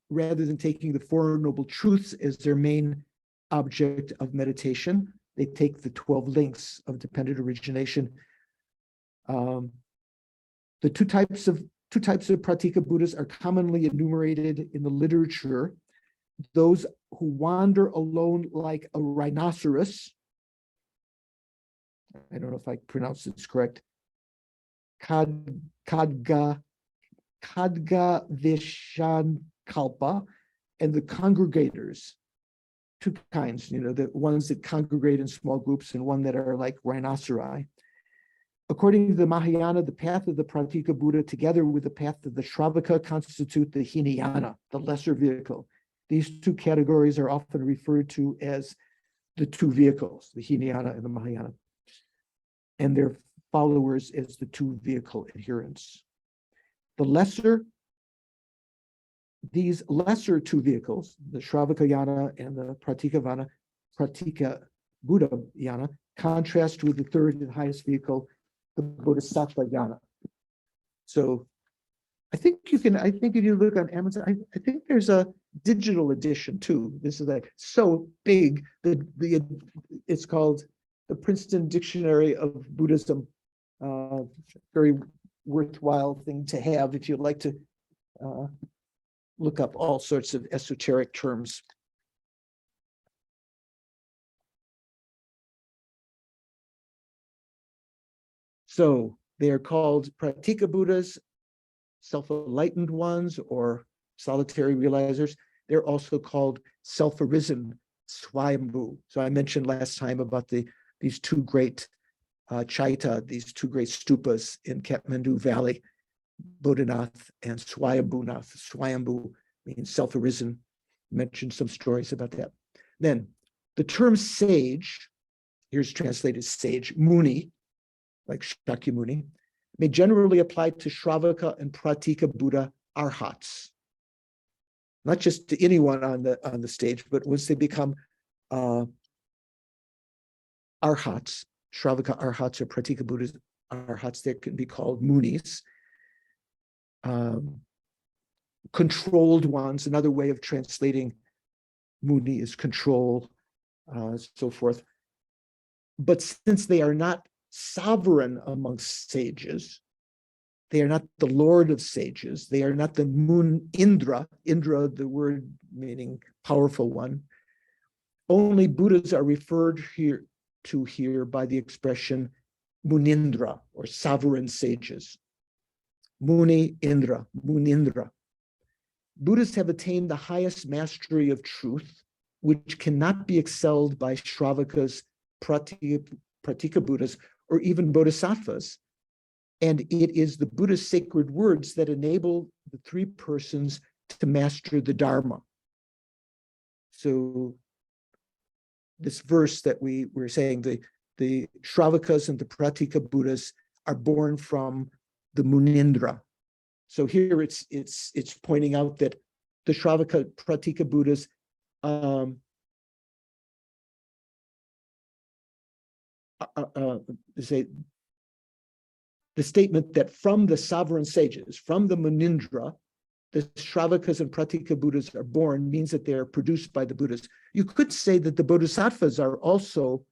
Rather than taking the Four Noble Truths as their main object of meditation, they take the 12 links of dependent origination. The two types of Pratika Buddhas are commonly enumerated in the literature. Those who wander alone like a rhinoceros. I don't know if I pronounced this correct. Khadga Vishankalpa, and the congregators. Two kinds, the ones that congregate in small groups and one that are like rhinoceri. According to the Mahayana, the path of the Pratika Buddha together with the path of the Shravaka constitute the Hinayana, the lesser vehicle. These two categories are often referred to as the two vehicles, the Hinayana and the Mahayana, and their followers as the two vehicle adherents. The lesser these lesser two vehicles, the Shravaka Yana and the Pratika Buddha Yana, contrast with the third and highest vehicle, the Bodhisattva Yana. So I think if you look on Amazon, I think there's a digital edition too. This is like so big that it's called the Princeton Dictionary of Buddhism. Very worthwhile thing to have if you'd like to look up all sorts of esoteric terms. So they are called Pratika Buddhas, self-enlightened ones, or solitary realizers. They're also called self-arisen, Swayambhu. So I mentioned last time about these two great Chaita, these two great stupas in Kathmandu Valley, Bodhinath and Swayambhunath. Swayambhu means self-arisen. Mentioned some stories about that. Then the term sage, here's translated sage, Muni, like Shakyamuni, may generally apply to Shravaka and Pratika Buddha arhats. Not just to anyone on the stage, but once they become arhats, Shravaka arhats or Pratika Buddha arhats, they can be called munis. Controlled ones, another way of translating muni is control, so forth. But since they are not sovereign amongst sages, they are not the lord of sages, they are not the moon Indra, the word meaning powerful one. Only Buddhas are referred here by the expression Munindra, or sovereign sages. Muni Indra, Munindra. Buddhists have attained the highest mastery of truth, which cannot be excelled by Shravakas, Pratika Buddhas, or even Bodhisattvas. And it is the Buddha's sacred words that enable the three persons to master the Dharma. So this verse that we were saying, the Shravakas and the Pratika Buddhas are born from the Munindra. So here it's pointing out that the Shravaka Pratika Buddhas say the statement that from the sovereign sages, from the Munindra, the Shravakas and Pratika Buddhas are born means that they are produced by the Buddhas. You could say that the Bodhisattvas are also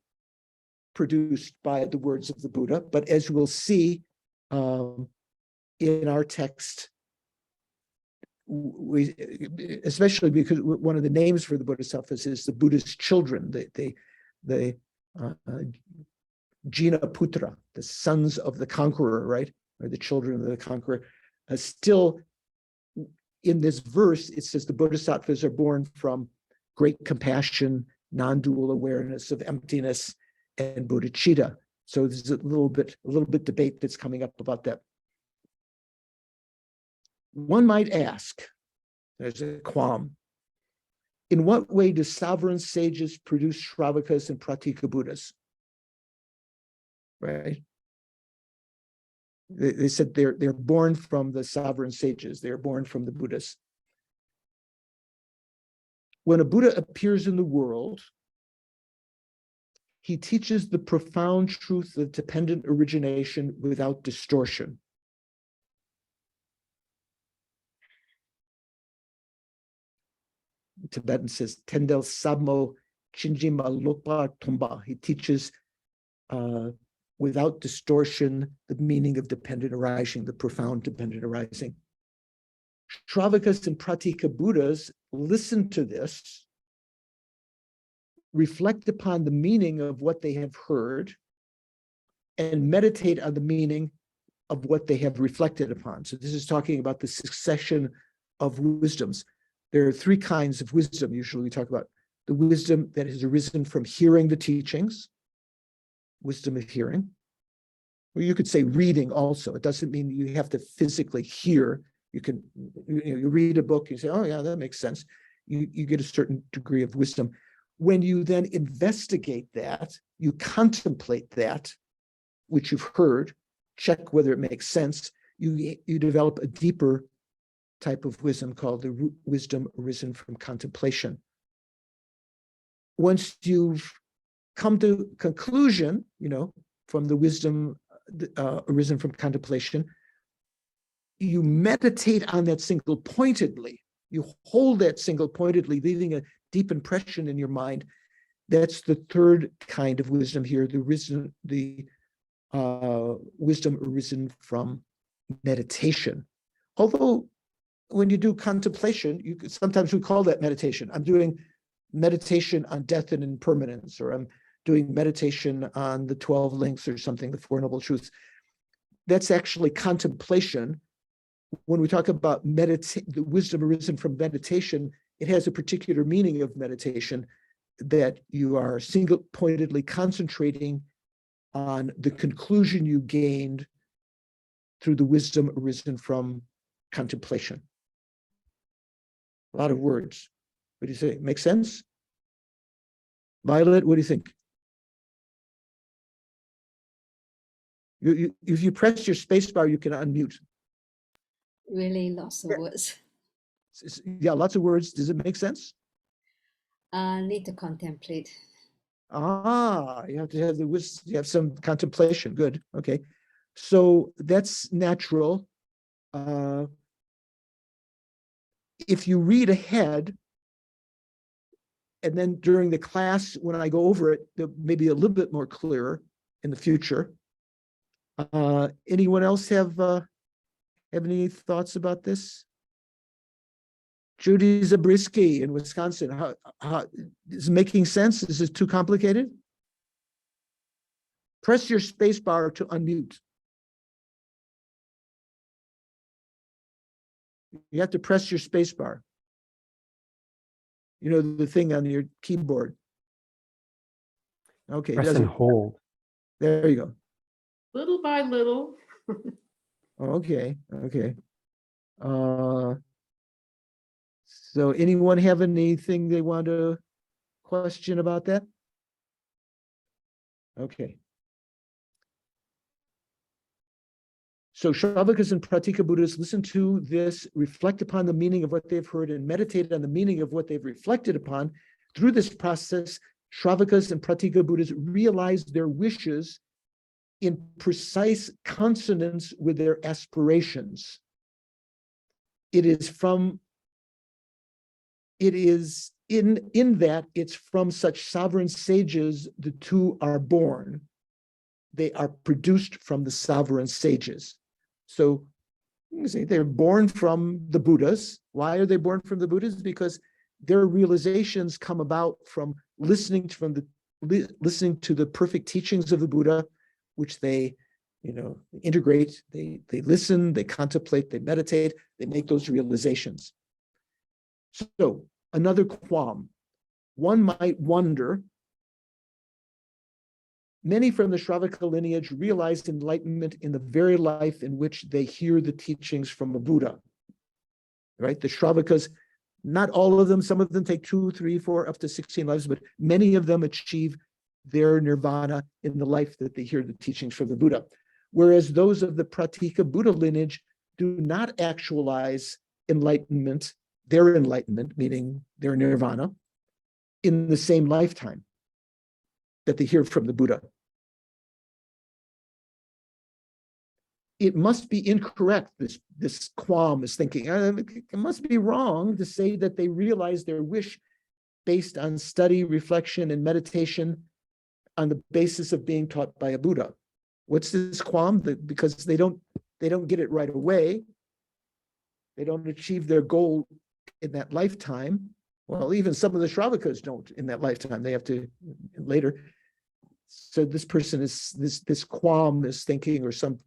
produced by the words of the Buddha, but as we'll see in our text, especially because one of the names for the Bodhisattvas is the Buddha's children, the Jina Putra, the sons of the conqueror, right? Or the children of the conqueror. Still, in this verse, it says the Bodhisattvas are born from great compassion, non-dual awareness of emptiness, and bodhicitta. So there's a little bit debate that's coming up about that. One might ask, there's a qualm, in what way do sovereign sages produce Shravakas and Pratika Buddhas? Right? They said they're born from the sovereign sages. They're born from the Buddhas. When a Buddha appears in the world, he teaches the profound truth of dependent origination without distortion. Tibetan says, Tendel Sabmo Chinjima Lopa Tumba. He teaches without distortion the meaning of dependent arising, the profound dependent arising. Shravakas and Pratika Buddhas listen to this, reflect upon the meaning of what they have heard, and meditate on the meaning of what they have reflected upon. So this is talking about the succession of wisdoms. There are three kinds of wisdom. Usually we talk about the wisdom that has arisen from hearing the teachings, wisdom of hearing. Or you could say reading also. It doesn't mean you have to physically hear. You can, you read a book, you say, oh yeah, that makes sense. You get a certain degree of wisdom. When you then investigate that, you contemplate that, which you've heard, check whether it makes sense, you develop a deeper type of wisdom called the wisdom arisen from contemplation. Once you've come to conclusion, from the wisdom arisen from contemplation, you meditate on that single pointedly. You hold that single pointedly, leaving a deep impression in your mind. That's the third kind of wisdom here, the wisdom arisen from meditation. Although when you do contemplation, sometimes we call that meditation. I'm doing meditation on death and impermanence, or I'm doing meditation on the 12 links or something, the Four Noble Truths. That's actually contemplation. When we talk about the wisdom arisen from meditation, it has a particular meaning of meditation, that you are single-pointedly concentrating on the conclusion you gained through the wisdom arisen from contemplation. A lot of words. What do you say? Make sense? Violet, what do you think? If you press your space bar, you can unmute. Really lots of words. Yeah, lots of words. Does it make sense? Need to contemplate. You have to have you have some contemplation. Good. Okay. So that's natural. If you read ahead, and then during the class, when I go over it, they'll maybe a little bit more clearer in the future. Anyone else have any thoughts about this? Judy Zabriskie in Wisconsin. How is it making sense? Is it too complicated? Press your space bar to unmute. You have to press your space bar. The thing on your keyboard. Okay. Press and hold. There you go. Little by little. Okay. So anyone have anything they want to question about that? Okay. So Shravakas and Pratika Buddhas listen to this, reflect upon the meaning of what they've heard, and meditate on the meaning of what they've reflected upon. Through this process, Shravakas and Pratika Buddhas realize their wishes in precise consonance with their aspirations. It is in that it's from such sovereign sages the two are born. They are produced from the sovereign sages. So you can say they're born from the Buddhas. Why are they born from the Buddhas? Because their realizations come about from listening to the perfect teachings of the Buddha, which they integrate. They listen, they contemplate, they meditate, they make those realizations. So another qualm. One might wonder, many from the Shravaka lineage realized enlightenment in the very life in which they hear the teachings from a Buddha, right? The Shravakas, not all of them, some of them take 2, 3, 4, up to 16 lives, but many of them achieve their nirvana in the life that they hear the teachings from the Buddha. Whereas those of the Pratika Buddha lineage do not actualize enlightenment, their enlightenment, meaning their nirvana, in the same lifetime that they hear from the Buddha. It must be incorrect, this qualm is thinking, it must be wrong to say that they realize their wish based on study, reflection, and meditation on the basis of being taught by a Buddha. What's this qualm? Because they don't get it right away. They don't achieve their goal in that lifetime. Well, even some of the Shravakas don't in that lifetime. They have to later. So this person is this qualm, this thinking, or some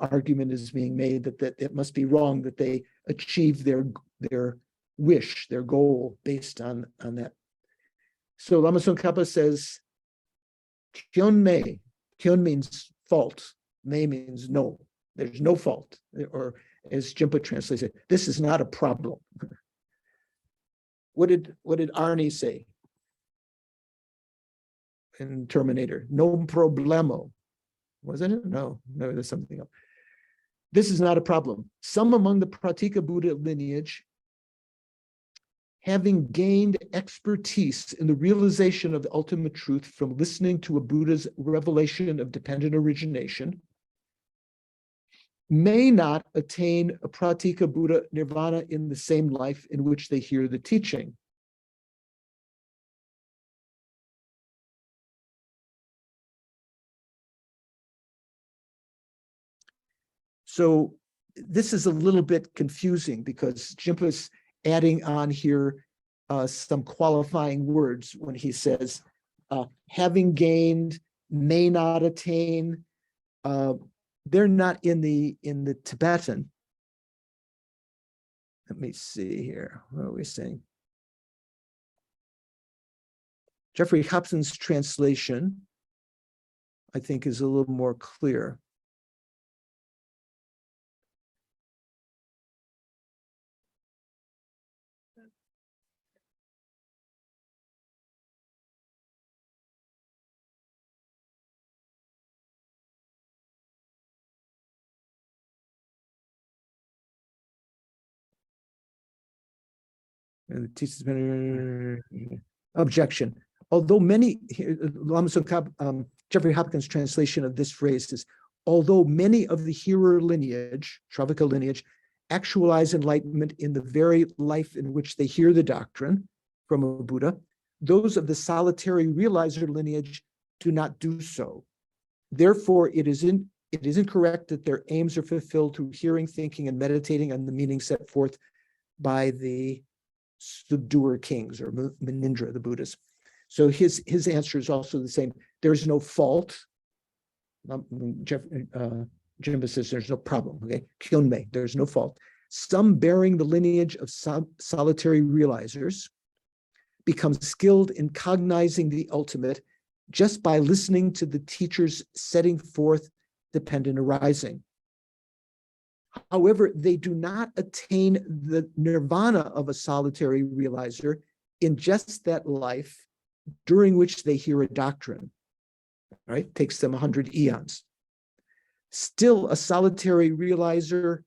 argument is being made that it must be wrong that they achieve their wish, their goal based on that. So Lama Tsongkhapa says, Kyun me. Kyun means fault. Me means no. There's no fault. Or as Jimpa translates it, this is not a problem. What did Arnie say in Terminator? No problemo. Wasn't it? No, there's something else. this is not a problem. Some among the Pratika Buddha lineage, having gained expertise in the realization of the ultimate truth from listening to a Buddha's revelation of dependent origination, may not attain a Pratika Buddha nirvana in the same life in which they hear the teaching. So this is a little bit confusing because Jimpa's adding on here some qualifying words when he says, having gained, may not attain. They're not in the Tibetan. Let me see here. What are we saying? Jeffrey Hobson's translation, I think, is a little more clear. Objection. Although many, Lama Jeffrey Hopkins' translation of this phrase is, although many of the hearer lineage, Shravaka lineage, actualize enlightenment in the very life in which they hear the doctrine from a Buddha, those of the solitary realizer lineage do not do so. Therefore, it is incorrect that their aims are fulfilled through hearing, thinking, and meditating on the meaning set forth by the subduer kings or Manindra, the Buddhas. So his answer is also the same. There's no fault. Jimba says there's no problem. Okay, Kyunmei, there's no fault. Some bearing the lineage of solitary realizers become skilled in cognizing the ultimate just by listening to the teachers setting forth dependent arising. However, they do not attain the nirvana of a solitary realizer in just that life during which they hear a doctrine, right? Takes them 100 eons. Still, a solitary realizer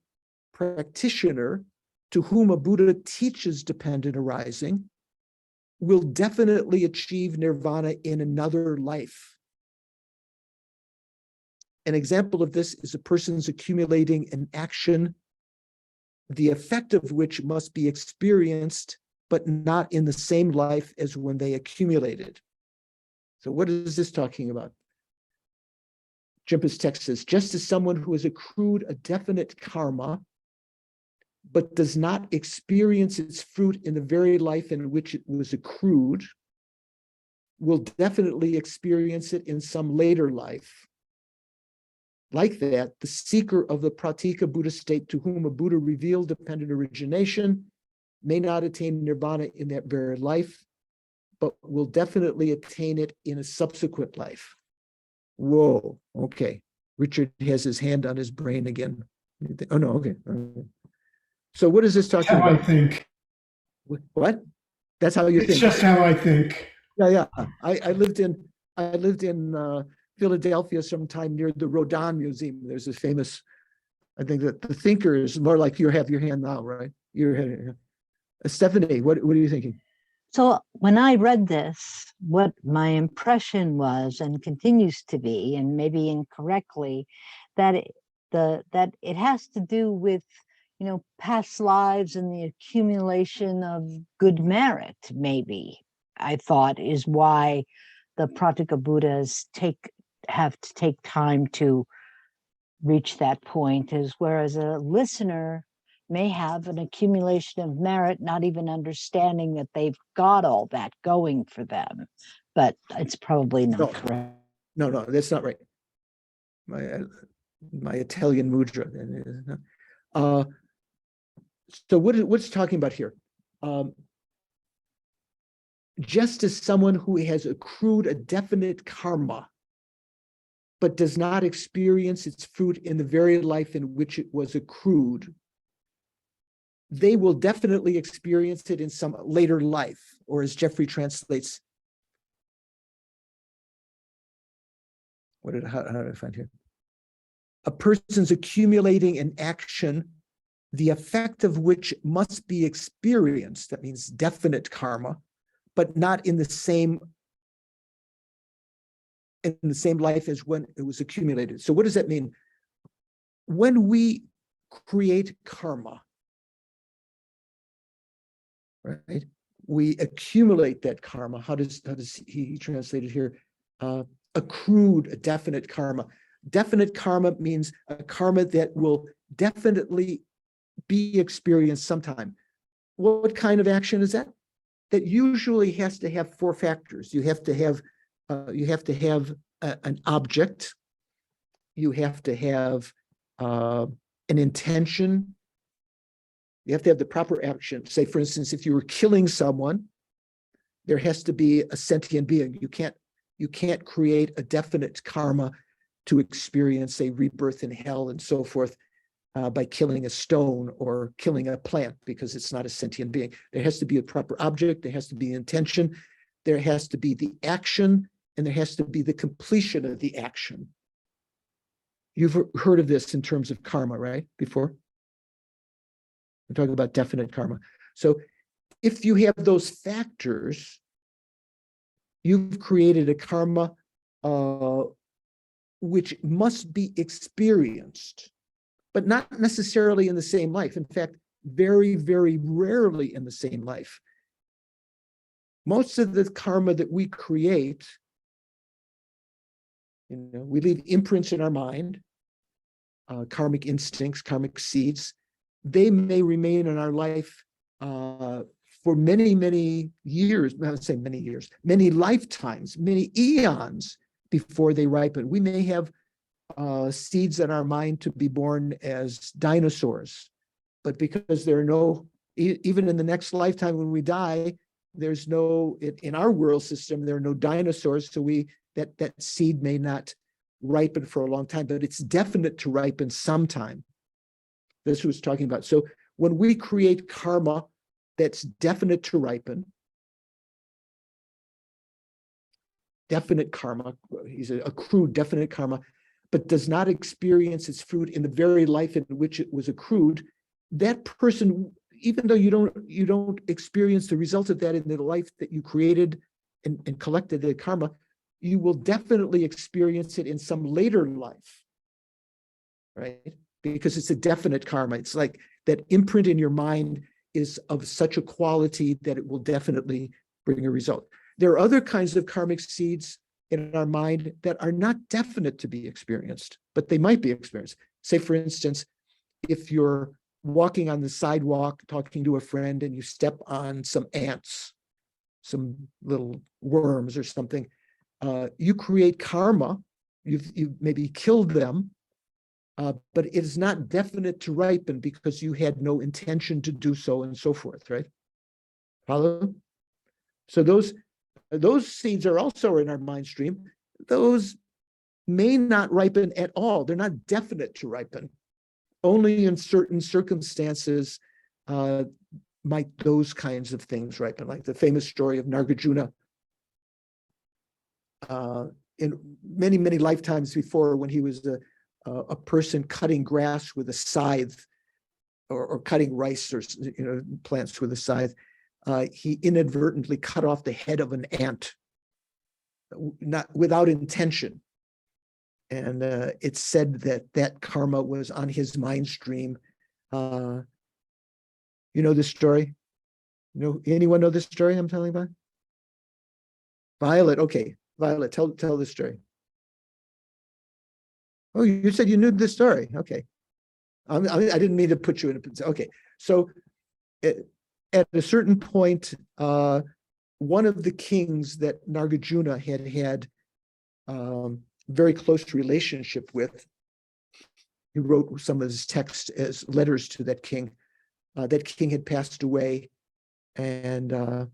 practitioner to whom a Buddha teaches dependent arising will definitely achieve nirvana in another life. An example of this is a person's accumulating an action, the effect of which must be experienced, but not in the same life as when they accumulated. So what is this talking about? Jimpa's text says, just as someone who has accrued a definite karma, but does not experience its fruit in the very life in which it was accrued, will definitely experience it in some later life. Like that, the seeker of the Pratika Buddha state to whom a Buddha revealed dependent origination may not attain nirvana in that very life, but will definitely attain it in a subsequent life. Whoa, okay. Richard has his hand on his brain again. Oh, no, okay. So what is this talking How about? I think. What? That's how you It's think? just how I think. Yeah. I lived in Philadelphia sometime near the Rodin Museum. There's this famous, I think that the thinker is more like you have your hand now, right? Stephanie, what are you thinking? So when I read this, what my impression was and continues to be, and maybe incorrectly, that it has to do with, past lives and the accumulation of good merit, maybe, I thought, is why the Pratika Buddhas have to take time to reach that point, whereas a listener may have an accumulation of merit, not even understanding that they've got all that going for them. But it's probably not correct. No, that's not right. My Italian mudra. So what's talking about here? Just as someone who has accrued a definite karma, but does not experience its fruit in the very life in which it was accrued, they will definitely experience it in some later life, or as Jeffrey translates, how did I find here? a person's accumulating an action, the effect of which must be experienced. That means definite karma, but not in the same life as when it was accumulated. So what does that mean? When we create karma, right? We accumulate that karma. How does he translate it here? Accrued, a definite karma. Definite karma means a karma that will definitely be experienced sometime. What kind of action is that? That usually has to have four factors. You have to have an object. You have to have an intention. You have to have the proper action. Say, for instance, if you were killing someone, there has to be a sentient being. You can't create a definite karma to experience, say, rebirth in hell and so forth by killing a stone or killing a plant, because it's not a sentient being. There has to be a proper object. There has to be intention. There has to be the action, and there has to be the completion of the action. You've heard of this in terms of karma, right? Before? We're talking about definite karma. So if you have those factors, you've created a karma which must be experienced, but not necessarily in the same life. In fact, very, very rarely in the same life. Most of the karma that we create, we leave imprints in our mind, karmic instincts, karmic seeds. They may remain in our life for many, many years. I would say many years, many lifetimes, many eons before they ripen. We may have seeds in our mind to be born as dinosaurs, but because there are no, even in the next lifetime when we die, there's no, in our world system, there are no dinosaurs, so that seed may not ripen for a long time, but it's definite to ripen sometime. This was talking about. So when we create karma that's definite to ripen, definite karma, he's accrued definite karma, but does not experience its fruit in the very life in which it was accrued, that person, even though you don't experience the result of that in the life that you created and collected the karma, you will definitely experience it in some later life, right? Because it's a definite karma. It's like that imprint in your mind is of such a quality that it will definitely bring a result. There are other kinds of karmic seeds in our mind that are not definite to be experienced, but they might be experienced. Say, for instance, if you're walking on the sidewalk, talking to a friend, and you step on some ants, some little worms or something, you create karma. You've maybe killed them, but it is not definite to ripen because you had no intention to do so, and so forth, right? Follow? So those seeds are also in our mind stream. Those may not ripen at all. They're not definite to ripen. Only in certain circumstances might those kinds of things ripen, like the famous story of Nagarjuna. In many, many lifetimes before, when he was a person cutting grass with a scythe, or cutting rice or plants with a scythe, he inadvertently cut off the head of an ant, not without intention. And it's said that karma was on his mind stream. You know this story? Anyone know this story I'm telling about? Violet, okay. Violet, tell the story. Oh, you said you knew this story. Okay. I didn't mean to put you in a, okay. So at a certain point, one of the kings that Nagarjuna had very close relationship with, he wrote some of his texts as letters to that king. That king had passed away, and how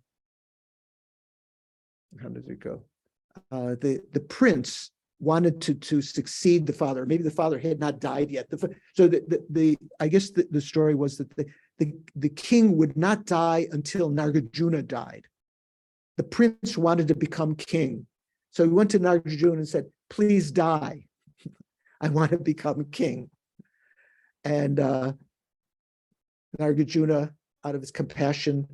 does it go? The prince wanted to succeed the father. Maybe the father had not died yet. So I guess the story was that the king would not die until Nagarjuna died. The prince wanted to become king, so he went to Nagarjuna and said, "Please die. I want to become king. And Nagarjuna, out of his compassion,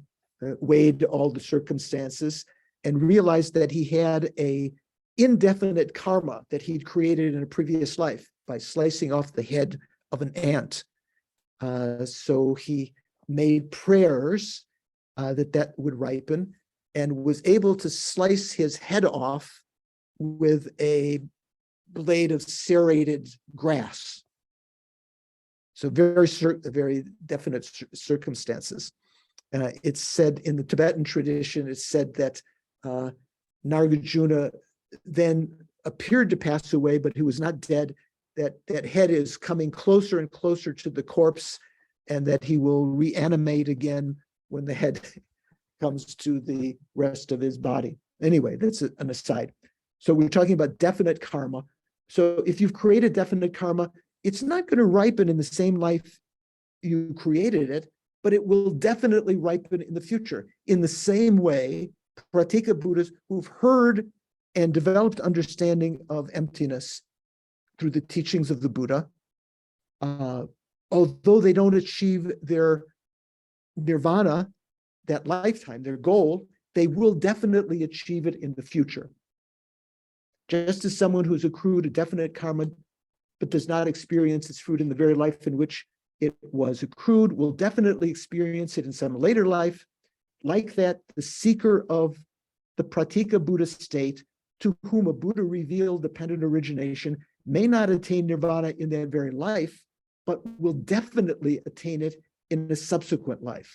weighed all the circumstances and realized that he had a indefinite karma that he'd created in a previous life by slicing off the head of an ant. So he made prayers that would ripen, and was able to slice his head off with a blade of serrated grass. So very definite circumstances. It's said in the Tibetan tradition, it's said that Nagarjuna then appeared to pass away, but he was not dead. That head is coming closer and closer to the corpse, and that he will reanimate again when the head comes to the rest of his body. Anyway, that's an aside. So we're talking about definite karma. So if you've created definite karma, it's not going to ripen in the same life you created it, but it will definitely ripen in the future. In the same way, Pratika Buddhas who've heard and developed understanding of emptiness through the teachings of the Buddha, although they don't achieve their nirvana that lifetime, their goal, they will definitely achieve it in the future. Just as someone who's accrued a definite karma but does not experience its fruit in the very life in which it was accrued will definitely experience it in some later life. Like that, the seeker of the Pratika Buddha state, to whom a Buddha revealed dependent origination, may not attain nirvana in that very life, but will definitely attain it in a subsequent life.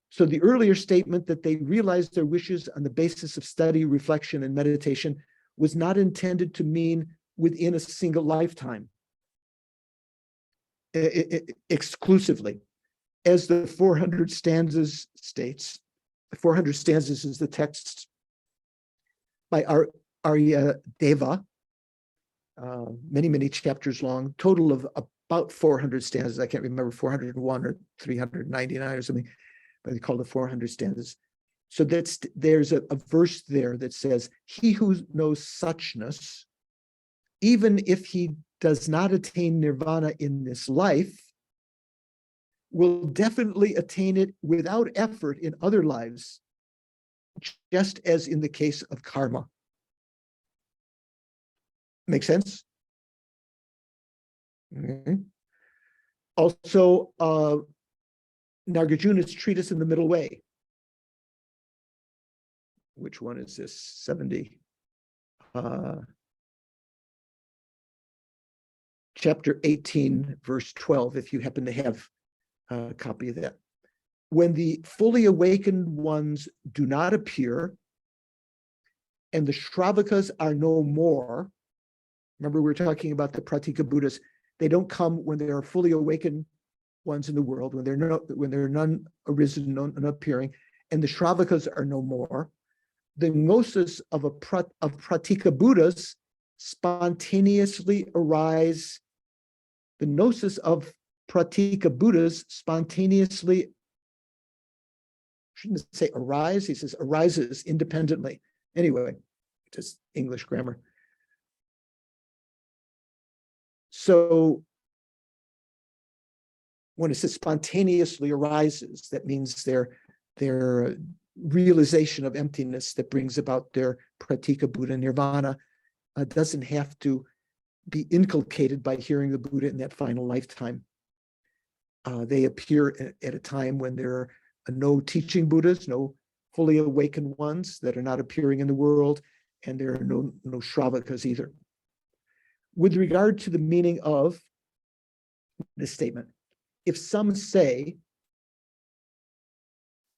So the earlier statement that they realized their wishes on the basis of study, reflection, and meditation was not intended to mean within a single lifetime exclusively. As the 400 stanzas states, 400 stanzas is the text by Arya Deva, many chapters long, total of about 400 stanzas. I can't remember, 401 or 399 or something, but they call it 400 stanzas. So there's a verse there that says, he who knows suchness, even if he does not attain nirvana in this life, will definitely attain it without effort in other lives, just as in the case of karma. Make sense? Okay. Also, Nagarjuna's treatise in the middle way. Which one is this? 70. Chapter 18, verse 12, if you happen to have a copy of that. When the fully awakened ones do not appear, and the Shravakas are no more, remember we were talking about the Pratika Buddhas, they don't come when there are fully awakened ones in the world, when there are none arisen, none appearing, and the Shravakas are no more. The gnosis of Pratika Buddhas spontaneously arise. The gnosis of Pratika Buddhas spontaneously, shouldn't say arise, he says arises independently. Anyway, just English grammar. So when it says spontaneously arises, that means their realization of emptiness that brings about their Pratika Buddha nirvana doesn't have to be inculcated by hearing the Buddha in that final lifetime. They appear at a time when there are no teaching Buddhas, no fully awakened ones that are not appearing in the world, and there are no Shravakas either. With regard to the meaning of this statement, if some say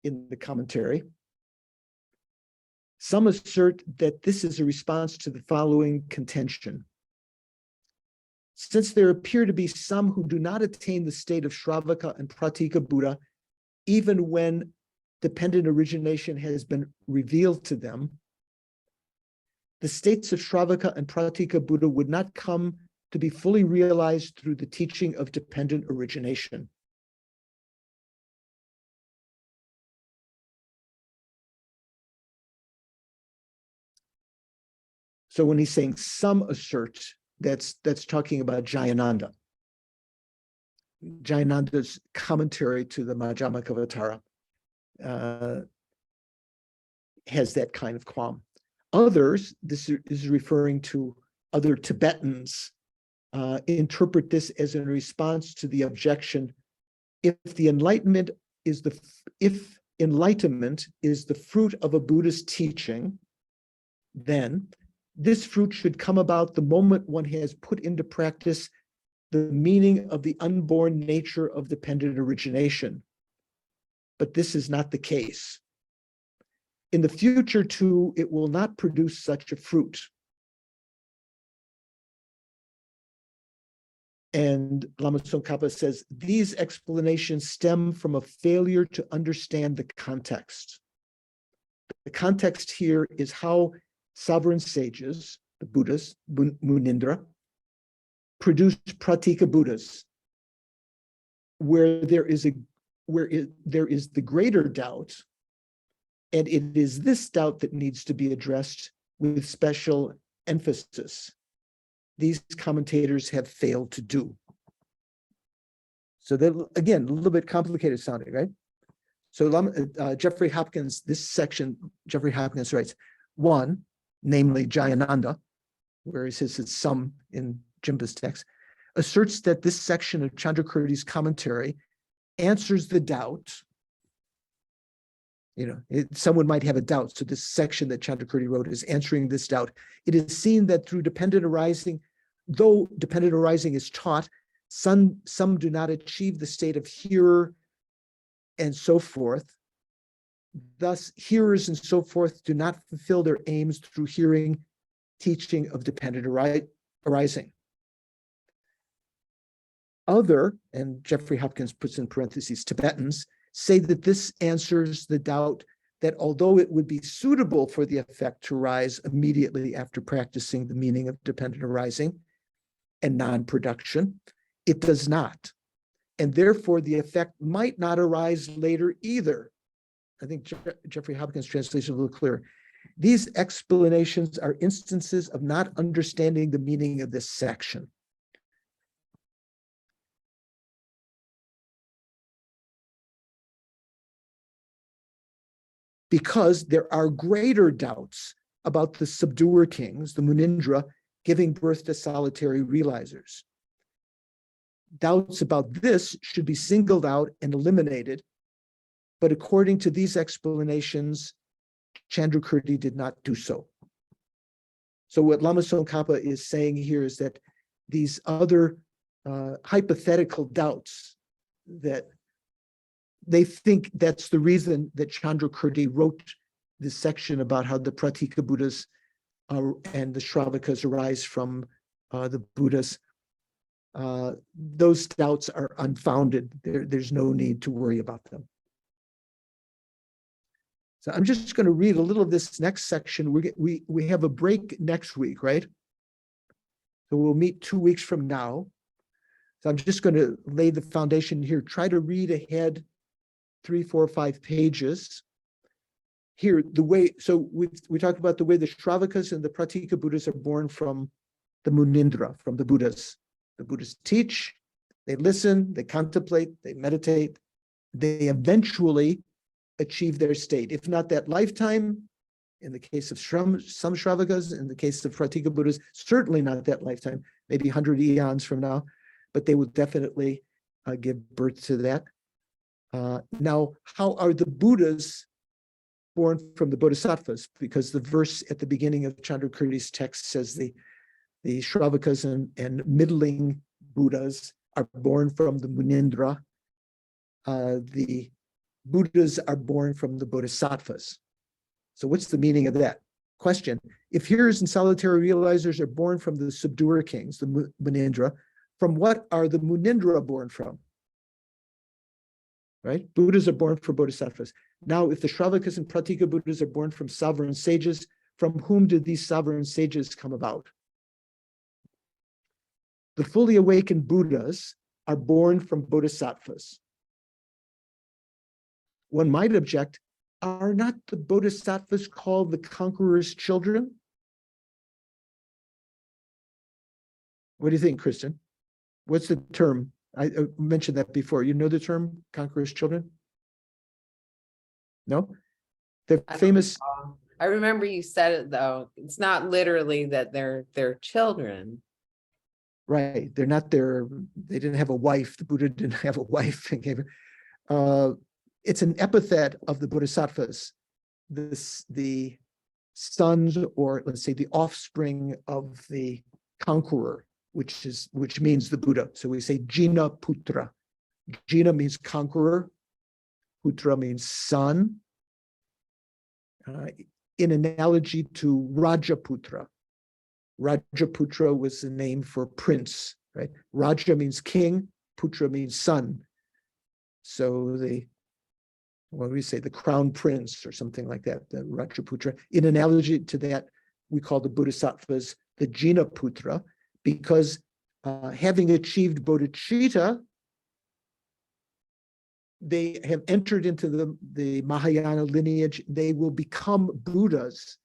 in the commentary, some assert that this is a response to the following contention. Since there appear to be some who do not attain the state of Shravaka and Pratika Buddha, even when dependent origination has been revealed to them, the states of Shravaka and Pratika Buddha would not come to be fully realized through the teaching of dependent origination. So when he's saying some assert, that's talking about Jayananda. Jayananda's commentary to the Madhyamaka has that kind of qualm. Others, this is referring to other Tibetans, interpret this as a response to the objection, if enlightenment is the fruit of a Buddhist teaching, then this fruit should come about the moment one has put into practice the meaning of the unborn nature of dependent origination. But this is not the case. In the future, too, it will not produce such a fruit. And Lama Tsongkhapa says, these explanations stem from a failure to understand the context. The context here is how sovereign sages, the Buddhas, Munindra, produced Pratika Buddhas, where there is the greater doubt, and it is this doubt that needs to be addressed with special emphasis. These commentators have failed to do. So that, again, a little bit complicated sounding, right? So Jeffrey Hopkins, this section, Jeffrey Hopkins writes, one, namely Jayananda, where he says it's some in Jimba's text, asserts that this section of Chandrakirti's commentary answers the doubt. Someone might have a doubt, so this section that Chandrakirti wrote is answering this doubt. It is seen that through dependent arising, though dependent arising is taught, some do not achieve the state of hearer and so forth. Thus, hearers and so forth do not fulfill their aims through hearing, teaching of dependent arising. Other, and Jeffrey Hopkins puts in parentheses, Tibetans, say that this answers the doubt that although it would be suitable for the effect to rise immediately after practicing the meaning of dependent arising and non-production, it does not. And therefore, the effect might not arise later either. I think Jeffrey Hopkins' translation is a little clearer. These explanations are instances of not understanding the meaning of this section. Because there are greater doubts about the subduer kings, the Munindra, giving birth to solitary realizers. Doubts about this should be singled out and eliminated, but according to these explanations, Chandrakirti did not do so. So what Lama Tsongkhapa is saying here is that these other hypothetical doubts, that they think that's the reason that Chandrakirti wrote this section about how the Pratika Buddhas and the Shravakas arise from the Buddhas. Those doubts are unfounded. There's no need to worry about them. So I'm just going to read a little of this next section. We have a break next week, right? So we'll meet 2 weeks from now. So I'm just going to lay the foundation here. Try to read ahead 3, 4, 5 pages. Here, so we talked about the way the Shravakas and the Pratika Buddhas are born from the Munindra, from the Buddhas. The Buddhas teach, they listen, they contemplate, they meditate, they eventually achieve their state. If not that lifetime, in the case of some Shravakas, in the case of Pratika Buddhas, certainly not that lifetime, maybe 100 eons from now, but they will definitely give birth to that. Now, how are the Buddhas born from the Bodhisattvas? Because the verse at the beginning of Chandrakirti's text says the Shravakas and middling Buddhas are born from the Munindra. The Buddhas are born from the Bodhisattvas. So what's the meaning of that? Question, if hearers and solitary realizers are born from the subduer kings, the Munindra, from what are the Munindra born from? Right? Buddhas are born from Bodhisattvas. Now, if the Shravakas and Pratika Buddhas are born from sovereign sages, from whom did these sovereign sages come about? The fully awakened Buddhas are born from Bodhisattvas. One might object, are not the Bodhisattvas called the conqueror's children? What do you think, Kristen? What's the term? I mentioned that before. You know the term conqueror's children? No? They're I don't famous. recall. I remember you said it though. It's not literally that they're children. Right. They're not they didn't have a wife. The Buddha didn't have a wife. It's an epithet of the Bodhisattvas. The sons, or let's say the offspring of the conqueror, which means the Buddha. So we say Jina Putra. Jina means conqueror. Putra means son. In analogy to Rajaputra. Rajaputra was the name for prince, right? Raja means king, Putra means son. So what do we say, the crown prince or something like that, the Rajaputra. In analogy to that, we call the Bodhisattvas the Jina Putra, because having achieved bodhicitta, they have entered into the Mahayana lineage. They will become Buddhas.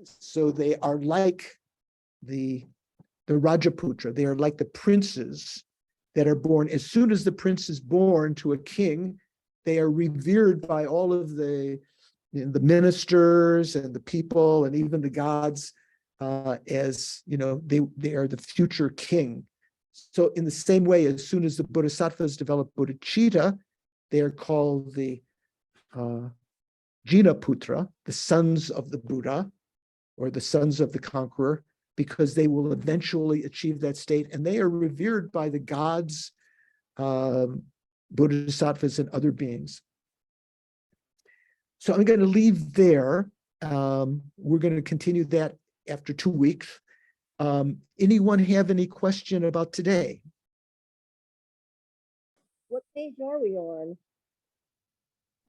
So they are like the Rajaputra. They are like the princes that are born. As soon as the prince is born to a king, they are revered by all of the ministers and the people and even the gods as, they are the future king. So in the same way, as soon as the Bodhisattvas develop bodhicitta, they are called the Jina Putra, the sons of the Buddha, or the sons of the conqueror, because they will eventually achieve that state, and they are revered by the gods, bodhisattvas, and other beings. So I'm going to leave there. We're going to continue that after 2 weeks. Anyone have any question about today? What page are we on?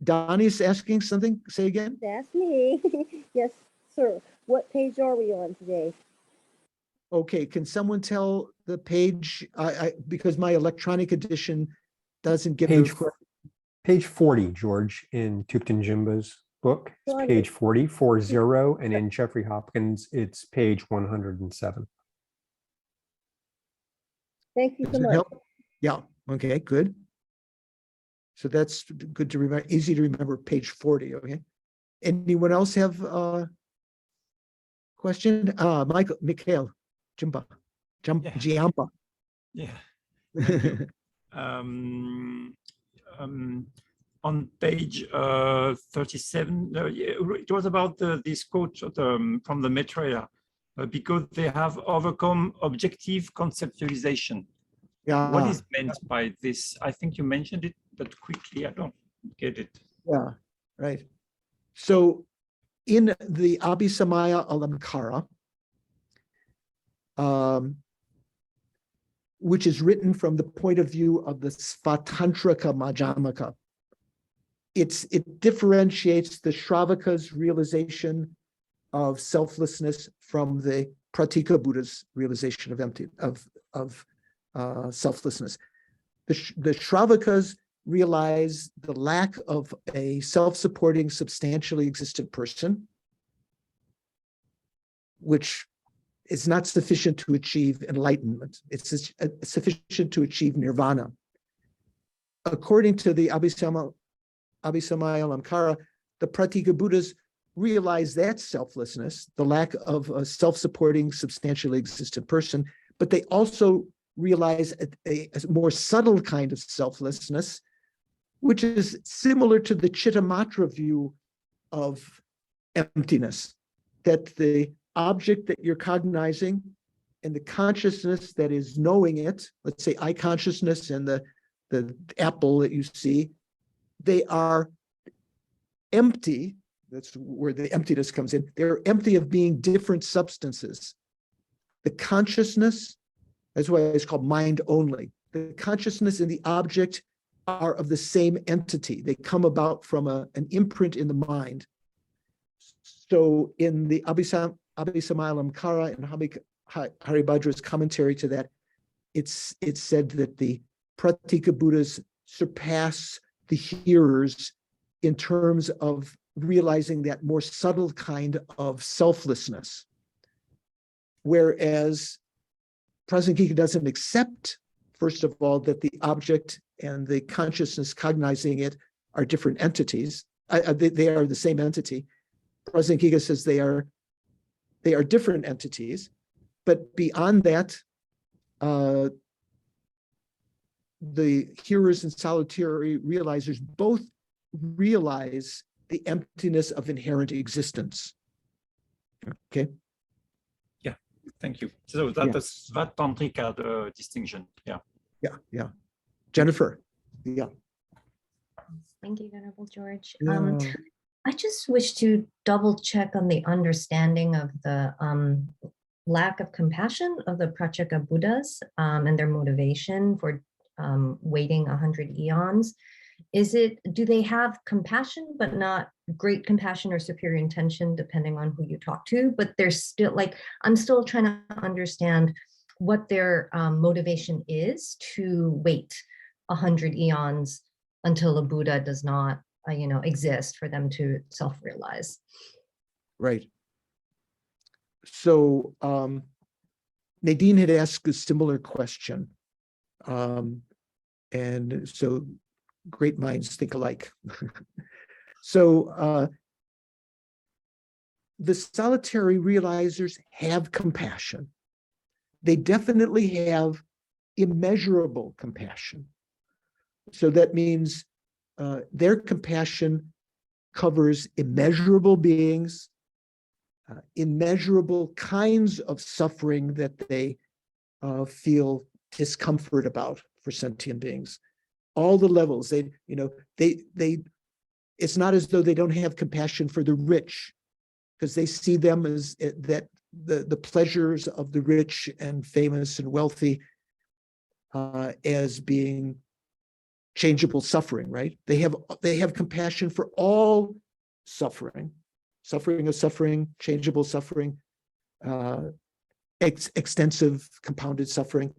Donnie's asking something. Say again. That's me. Yes, sir. What page are we on today? Okay, can someone tell the page? Because my electronic edition doesn't give page 40, George, in Thupten Jimba's book. It's page 40, 40, and in Jeffrey Hopkins, it's page 107. Thank you so much. Help? Yeah, okay, good. So that's good to remember, easy to remember, page 40, okay? Anyone else have a question? Mikhail, Jimba, Jiamba. Yeah. Thank you. On page 37, it was about this quote from the Maitreya, because they have overcome objective conceptualization. Yeah. What is meant by this? I think you mentioned it, but quickly, I don't get it. Yeah, right. So in the Abhisamaya Alamkara, which is written from the point of view of the Svatantrika Madhyamaka, it differentiates the Shravaka's realization of selflessness from the Pratika Buddha's realization of selflessness. The Shravakas realize the lack of a self-supporting, substantially existent person, which is not sufficient to achieve enlightenment. It's sufficient to achieve nirvana. According to the Abhisamaya Alamkara, the Pratika Buddhas realize that selflessness, the lack of a self-supporting, substantially existent person, but they also realize a more subtle kind of selflessness, which is similar to the Chittamatra view of emptiness, that the object that you're cognizing and the consciousness that is knowing it, let's say eye consciousness and the apple that you see, they are empty. That's where the emptiness comes in. They're empty of being different substances. The consciousness, that's why it's called mind only. The consciousness and the object are of the same entity. They come about from an imprint in the mind. So in the Abhisamaya Alamkara and Haribhadra's commentary to that, it's said that the Pratika Buddhas surpass the hearers in terms of realizing that more subtle kind of selflessness. Whereas Prasangika doesn't accept, first of all, that the object and the consciousness cognizing it are different entities. They are the same entity. Prasangika says they are different entities, but beyond that, the hearers and solitary realizers both realize the emptiness of inherent existence. Okay. Yeah, thank you. So that is that tantrika, the distinction. Yeah. Yeah, yeah. Jennifer. Yeah. Thank you, Venerable George. Yeah. I just wish to double check on the understanding of the lack of compassion of the Pratika Buddhas and their motivation for waiting 100 eons. Do they have compassion, but not great compassion or superior intention, depending on who you talk to? But they're still like, I'm still trying to understand what their motivation is to wait 100 eons until a Buddha does not, exist for them to self-realize. Right. So Nadine had asked a similar question. And so great minds think alike. So the solitary realizers have compassion. They definitely have immeasurable compassion. So that means their compassion covers immeasurable beings, immeasurable kinds of suffering that they feel discomfort about for sentient beings. All the levels, it's not as though they don't have compassion for the rich, because they see them as that the pleasures of the rich and famous and wealthy as being changeable suffering, right? They have compassion for all suffering, changeable suffering, extensive compounded suffering.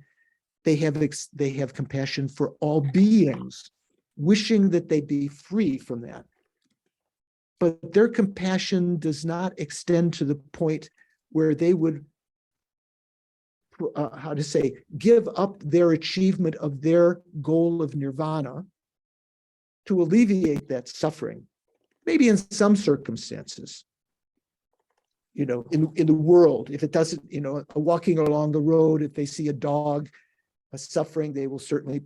They have compassion for all beings, wishing that they be free from that. But their compassion does not extend to the point where they would, give up their achievement of their goal of nirvana to alleviate that suffering. Maybe in some circumstances, in the world, if it doesn't, walking along the road, if they see a dog suffering, they will certainly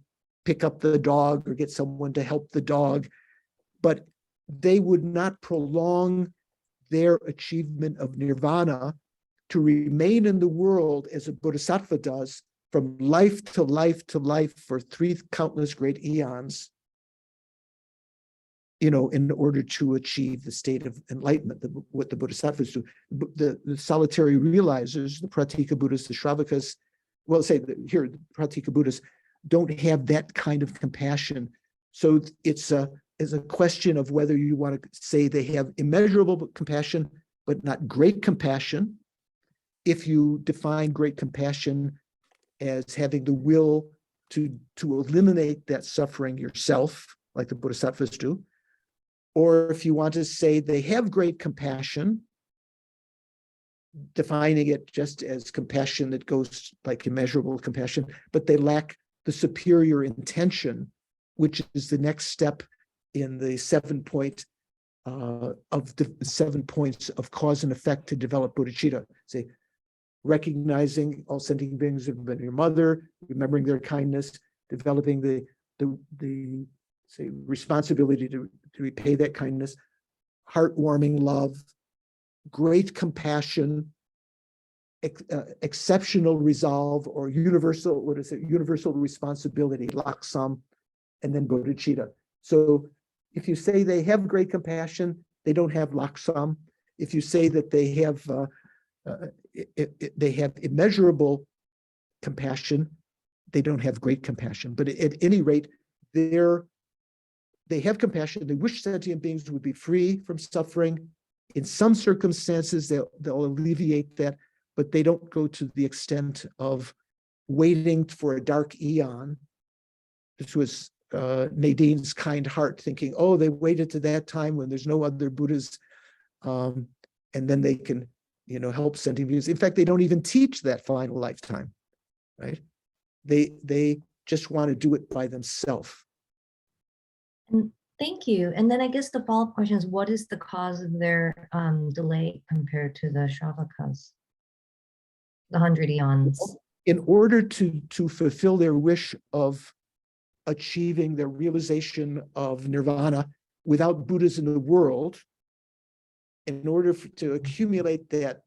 pick up the dog or get someone to help the dog, but they would not prolong their achievement of nirvana to remain in the world as a bodhisattva does from life to life to life for 3 countless great eons, in order to achieve the state of enlightenment, what the bodhisattvas do. The solitary realizers, the Pratika Buddhas, the Shravakas, the Pratika Buddhas don't have that kind of compassion. So it's a question of whether you want to say they have immeasurable compassion, but not great compassion. If you define great compassion as having the will to eliminate that suffering yourself, like the bodhisattvas do, or if you want to say they have great compassion, defining it just as compassion that goes like immeasurable compassion, but they lack the superior intention, which is the next step in the 7 point of the 7 points of cause and effect to develop bodhicitta. Say, recognizing all sentient beings have been your mother, remembering their kindness, developing the responsibility to repay that kindness, heartwarming love, great compassion, exceptional resolve, or universal responsibility, laksam, and then bodhicitta. So if you say they have great compassion, they don't have laksam. If you say that they have immeasurable compassion, they don't have great compassion. But at any rate, they have compassion. They wish sentient beings would be free from suffering. In some circumstances, they'll alleviate that, but they don't go to the extent of waiting for a dark eon. This was Nadine's kind heart thinking, oh, they waited to that time when there's no other Buddhas, and then they can, help sentient beings. In fact, they don't even teach that final lifetime. right? They just want to do it by themselves. And thank you. And then I guess the follow-up question is, what is the cause of their delay compared to the Shravakas, the 100 eons? In order to fulfill their wish of achieving the realization of nirvana without Buddhas in the world, in order to accumulate that,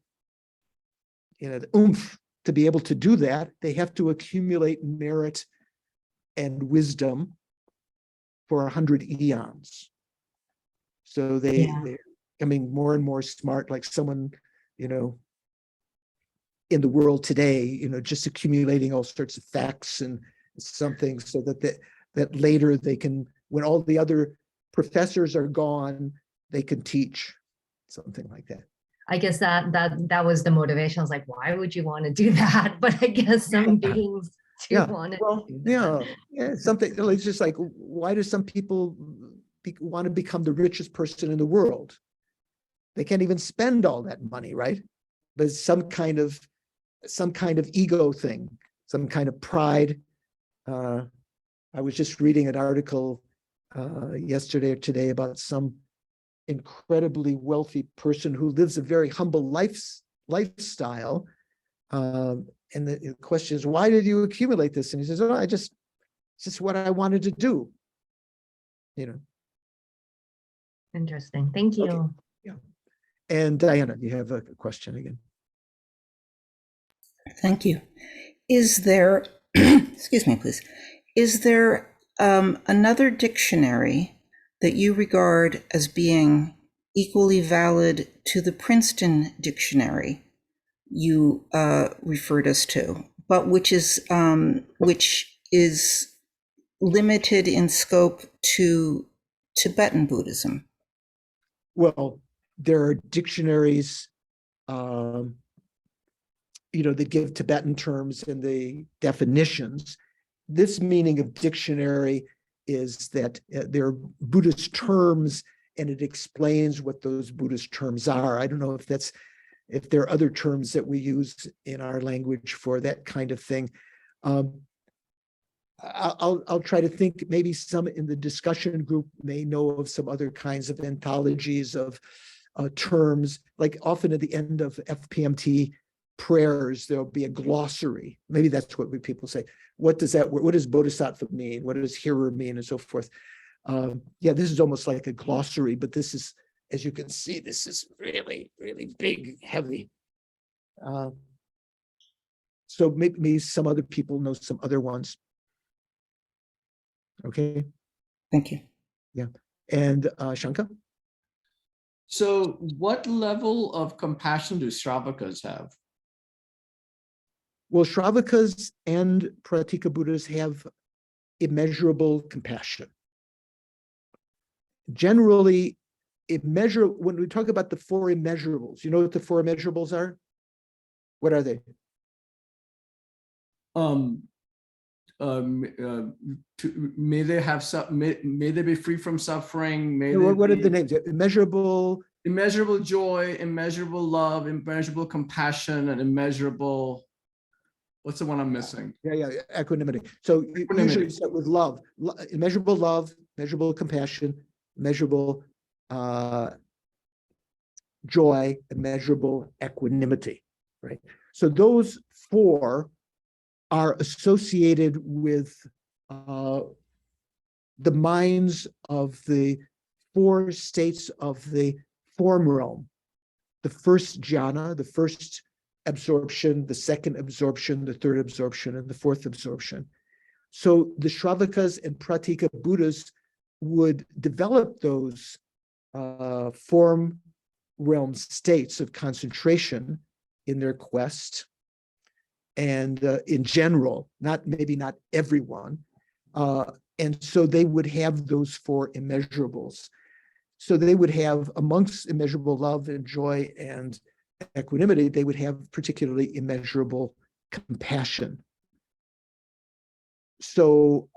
the oomph to be able to do that, they have to accumulate merit and wisdom for 100 eons. So they're becoming more and more smart, like someone, in the world today, just accumulating all sorts of facts and something so that later they can, when all the other professors are gone, they can teach, something like that. I guess that was the motivation. I was like, why would you want to do that? But I guess some beings do want to do that. Yeah, something, it's just like, why do some people want to become the richest person in the world? They can't even spend all that money, right? But some kind of ego thing, some kind of pride. I was just reading an article yesterday or today about some incredibly wealthy person who lives a very humble lifestyle. And the question is, why did you accumulate this? And he says, oh, it's just what I wanted to do. Interesting. Thank you. Okay. Yeah. And Diana, you have a question again. Thank you. Is there, excuse me, please, is there another dictionary that you regard as being equally valid to the Princeton dictionary you referred us to, but which is limited in scope to Tibetan Buddhism? Well, there are dictionaries, that give Tibetan terms and the definitions. This meaning of dictionary is that they're Buddhist terms and it explains what those Buddhist terms are. I don't know if there are other terms that we use in our language for that kind of thing. I'll try to think, maybe some in the discussion group may know of some other kinds of anthologies of terms, like often at the end of FPMT prayers, there'll be a glossary. Maybe that's what people say. What does bodhisattva mean? What does hearer mean? And so forth. This is almost like a glossary, but this is, as you can see, this is really, really big, heavy. So maybe some other people know some other ones. Okay. Thank you. Yeah. And Shankar? So what level of compassion do Shravakas have? Well, Shravakas and Pratika Buddhas have immeasurable compassion. Generally, when we talk about the four immeasurables, you know what the four immeasurables are? What are they? May they be free from suffering. What are the names? Immeasurable joy, immeasurable love, immeasurable compassion, and immeasurable. What's the one I'm missing? Yeah, equanimity. So usually start with love, immeasurable love, measurable compassion, measurable joy, immeasurable equanimity, right? So those four are associated with the minds of the four states of the form realm. The first jhana, the first absorption, the second absorption, the third absorption, and the fourth absorption. So the Shravakas and Pratika Buddhas would develop those form realm states of concentration in their quest. And in general, maybe not everyone. And so they would have those four immeasurables. So they would have, amongst immeasurable love and joy and equanimity, they would have particularly immeasurable compassion. So,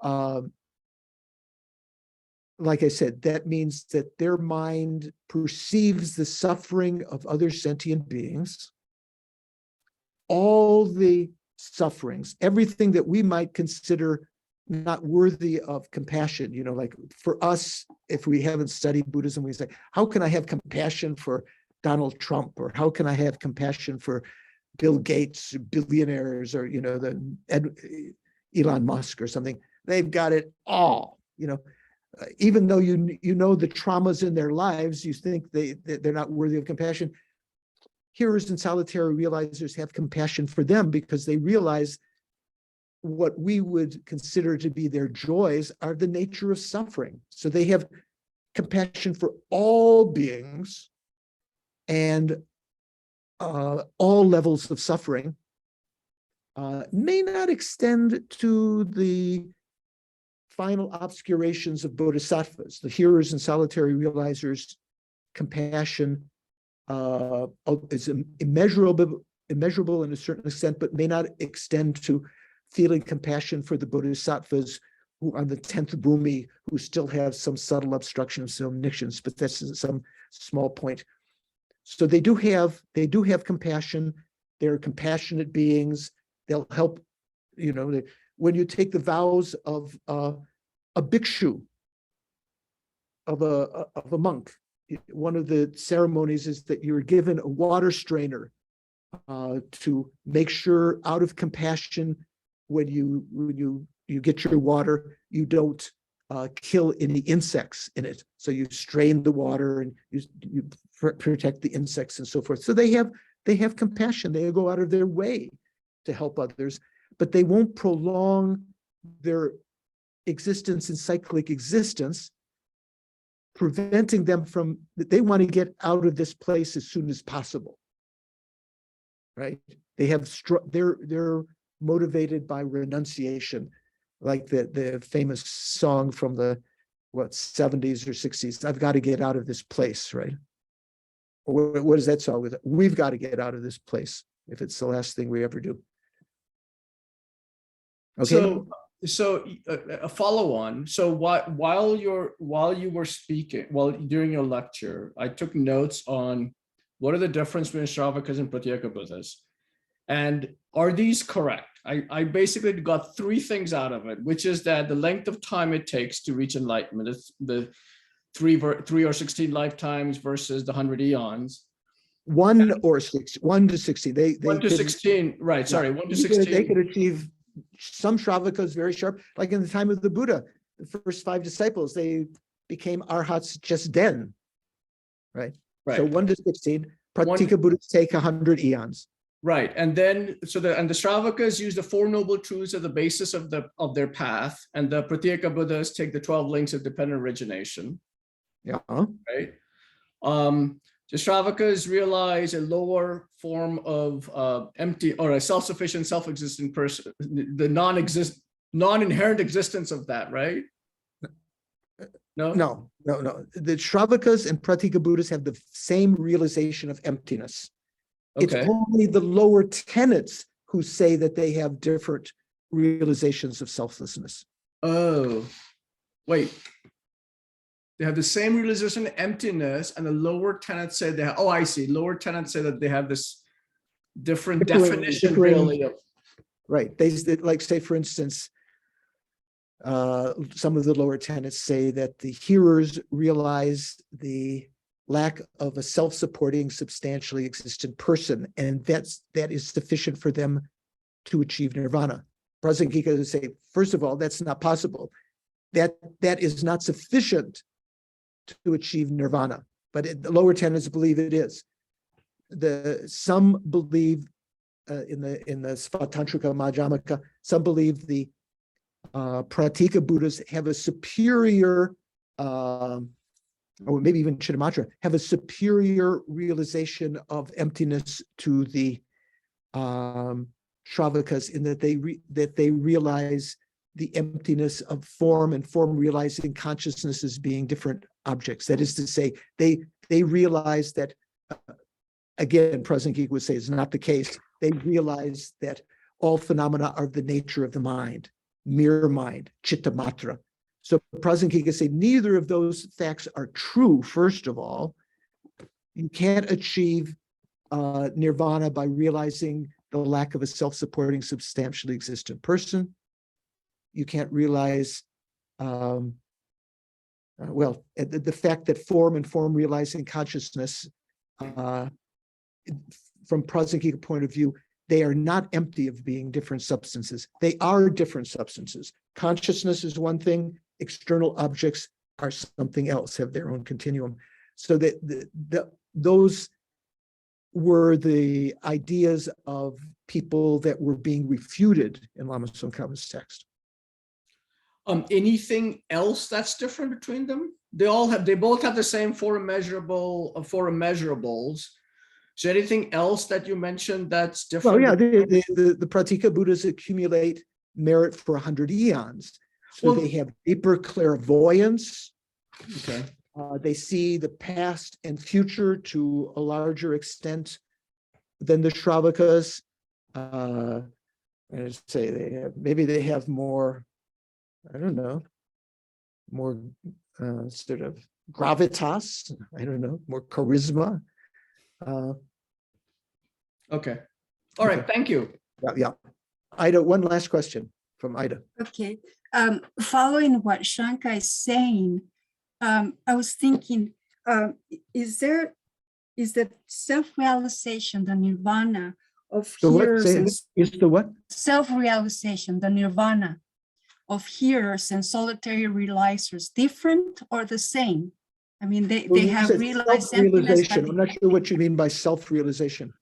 like I said, that means that their mind perceives the suffering of other sentient beings, all the sufferings, everything that we might consider not worthy of compassion. You know, like for us, if we haven't studied Buddhism, we say, how can I have compassion for Donald Trump? Or how can I have compassion for Bill Gates, billionaires, or, you know, Elon Musk or something? They've got it all, you know. Even though you know the traumas in their lives, you think they're not worthy of compassion. Hearers and solitary realizers have compassion for them because they realize what we would consider to be their joys are the nature of suffering. So they have compassion for all beings and all levels of suffering. May not extend to the final obscurations of bodhisattvas. The hearers and solitary realizers' compassion is immeasurable in a certain extent, but may not extend to feeling compassion for the bodhisattvas who on the 10th bhumi, who still have some subtle obstruction of some omniscience, but that's some small point. So they do have compassion. They're compassionate beings. They'll help, you know, when you take the vows of a bhikshu, of a monk, one of the ceremonies is that you're given a water strainer to make sure, out of compassion, when you get your water, you don't kill any insects in it. So you strain the water and you protect the insects and so forth. So they have compassion. They go out of their way to help others, but they won't prolong their existence in cyclic existence, preventing them from, they want to get out of this place as soon as possible, right? They have, they're motivated by renunciation, like the famous song from the 70s or 60s, I've got to get out of this place, right? What is that song with it? We've got to get out of this place if it's the last thing we ever do. Okay. So a follow on. So while you were speaking, during your lecture, I took notes on what are the difference between Shravakas and Pratika Buddhas, and are these correct? I basically got three things out of it, which is that the length of time it takes to reach enlightenment is the 3 or 16 lifetimes versus the 100 eons. 1 to 16. 1 to 16, right? Sorry, 1 to 16. They could achieve some Shravakas very sharp, like in the time of the Buddha, the first 5 disciples, they became arhats just then, right? So 1 to 16. Pratika Buddhas take 100 eons. Right, and then the Shravakas use the 4 noble truths as the basis of their path, and the Pratika Buddhas take the 12 links of dependent origination. Yeah. Right. The Shravakas realize a lower form of empty or a self-sufficient, self-existent person, the non-inherent existence of that, right? No. The Shravakas and Pratika Buddhas have the same realization of emptiness. Okay. It's only the lower tenets who say that they have different realizations of selflessness. Oh, wait. They have the same realization of emptiness, and the lower tenets say they have, oh, I see. Lower tenets say that they have this different definition, really. Right. They like, say, for instance, some of the lower tenets say that the hearers realize the lack of a self-supporting, substantially existent person, and that is sufficient for them to achieve nirvana. Prasanghika would say, first of all, that's not possible. That is not sufficient to achieve nirvana, but the lower tenets believe it is. Some believe in the Svatantrika Madhyamaka, some believe the Pratika Buddhas have a superior, or maybe even Chittamatra, have a superior realization of emptiness to the Shravakas, in that they realize the emptiness of form, and form realizing consciousness as being different objects. That is to say, they realize that, again, Prasanghika would say is not the case. They realize that all phenomena are of the nature of the mind, mere mind, chittamatra. So Prasanghika say neither of those facts are true, first of all. You can't achieve nirvana by realizing the the lack of a self-supporting, substantially existent person. You can't realize, the fact that form and form realizing consciousness, from Pratika point of view, they are not empty of being different substances. They are different substances. Consciousness is one thing, external objects are something else, have their own continuum. So that those were the ideas of people that were being refuted in Lama Tsongkhapa's text. Anything else that's different between them? They both have the same four immeasurables. Is there anything else that you mentioned that's different? Well, yeah, the Pratika Buddhas accumulate merit for 100 eons. So they have deeper clairvoyance. Okay. They see the past and future to a larger extent than the Shravakas. I'd say maybe they have more, I don't know, more sort of gravitas, I don't know, more charisma. Okay. All right. Thank you. Yeah. Ida, one last question from Ida. Okay. Following what Shanka is saying, I was thinking, is the self-realization, the nirvana of hearers and is the what? Self-realization, the nirvana of hearers and solitary realizers different or the same? I mean, they have realized emptiness. I'm not sure what you mean by self-realization.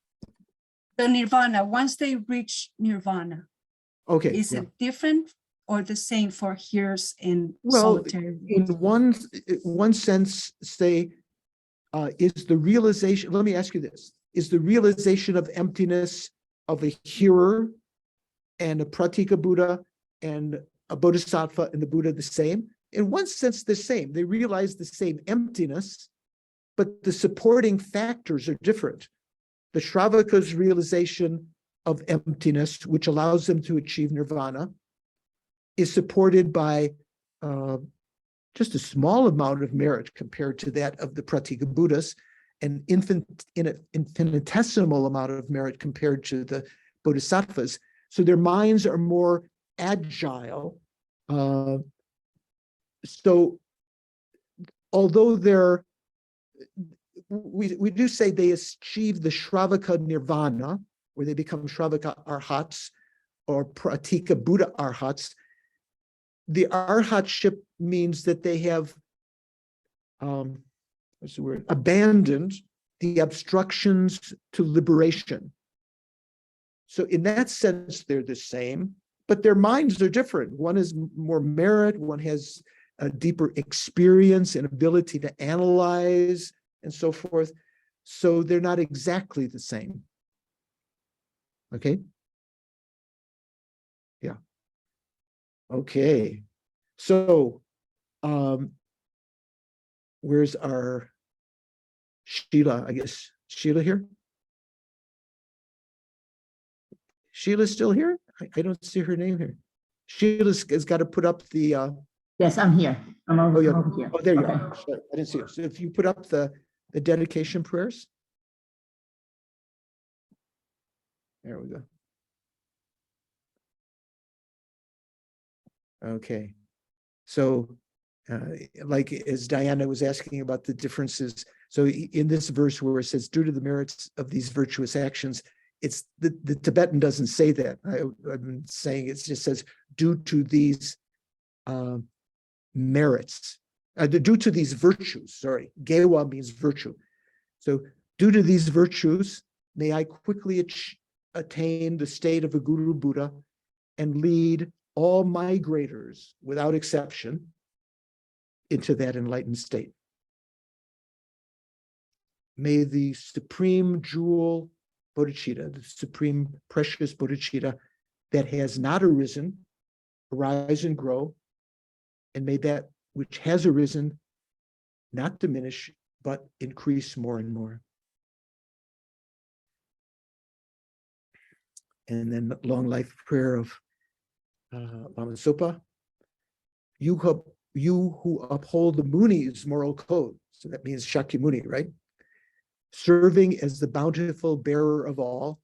The nirvana, once they reach nirvana, okay, is it different or the same for hearers and solitary? In one sense, say, is the realization, let me ask you this, is the realization of emptiness of a hearer and a Pratika Buddha and a Bodhisattva and the Buddha the same? In one sense, the same. They realize the same emptiness, but the supporting factors are different. The Shravaka's realization of emptiness, which allows them to achieve nirvana, is supported by just a small amount of merit compared to that of the Pratika Buddhas, and infinitesimal amount of merit compared to the Bodhisattvas. So their minds are more agile. So although we do say they achieve the Shravaka nirvana, where they become Shravaka arhats or Pratika Buddha arhats, the arhatship means that they have what's the word? Abandoned the obstructions to liberation. So in that sense, they're the same, but their minds are different. One is more merit, one has a deeper experience and ability to analyze and so forth. So they're not exactly the same. Okay? Yeah. Okay. So where's our Sheila? I guess Sheila here? Sheila's still here? I don't see her name here. Sheila's has got to put up the Yes, I'm here. I'm over, over here. Oh, there you are. Sorry, I didn't see it. So if you put up the dedication prayers. There we go. Okay. So like as Diana was asking about the differences. So in this verse where it says, due to the merits of these virtuous actions, it's the Tibetan doesn't say that. I've been saying it just says, due to these merits, due to these virtues, sorry, Gewa means virtue. So due to these virtues, may I quickly attain the state of a Guru Buddha and lead all migrators without exception into that enlightened state. May the supreme jewel bodhicitta, the supreme precious bodhicitta that has not arisen, arise and grow, and may that which has arisen not diminish, but increase more and more. And then long life prayer of Lama Zopa. You who uphold the Muni's moral code, so that means Shakyamuni, right? Serving as the bountiful bearer of all,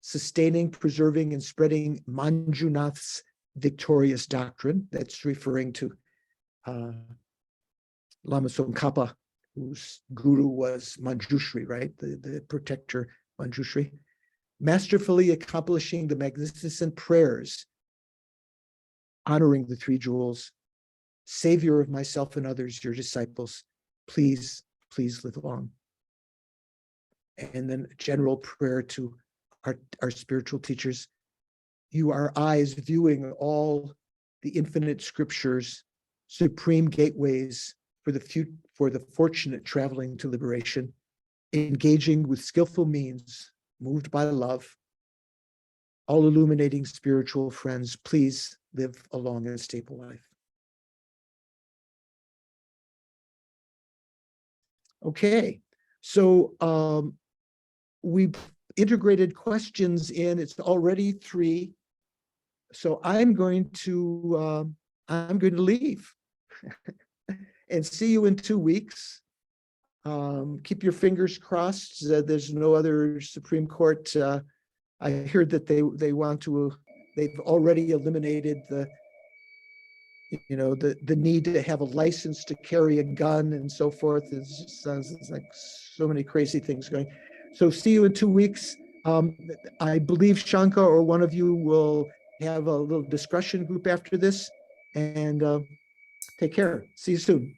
sustaining, preserving, and spreading Manjunath's victorious doctrine. That's referring to Lama Khapa, whose guru was Manjushri, right? The protector Manjushri. Masterfully accomplishing the magnificent prayers, honoring the three jewels, savior of myself and others, your disciples, please, please live long. And then a general prayer to our spiritual teachers. You are eyes viewing all the infinite scriptures, supreme gateways for the fortunate traveling to liberation, engaging with skillful means, moved by love. All illuminating spiritual friends, please live a long and stable life. Okay, so we've integrated questions in. It's already 3. So I'm going to leave and see you in 2 weeks. Keep your fingers crossed. There's no other Supreme Court. I heard that they've already eliminated the need to have a license to carry a gun and so forth. It's like so many crazy things going. So see you in 2 weeks. I believe Shanka or one of you will have a little discussion group after this, and take care. See you soon.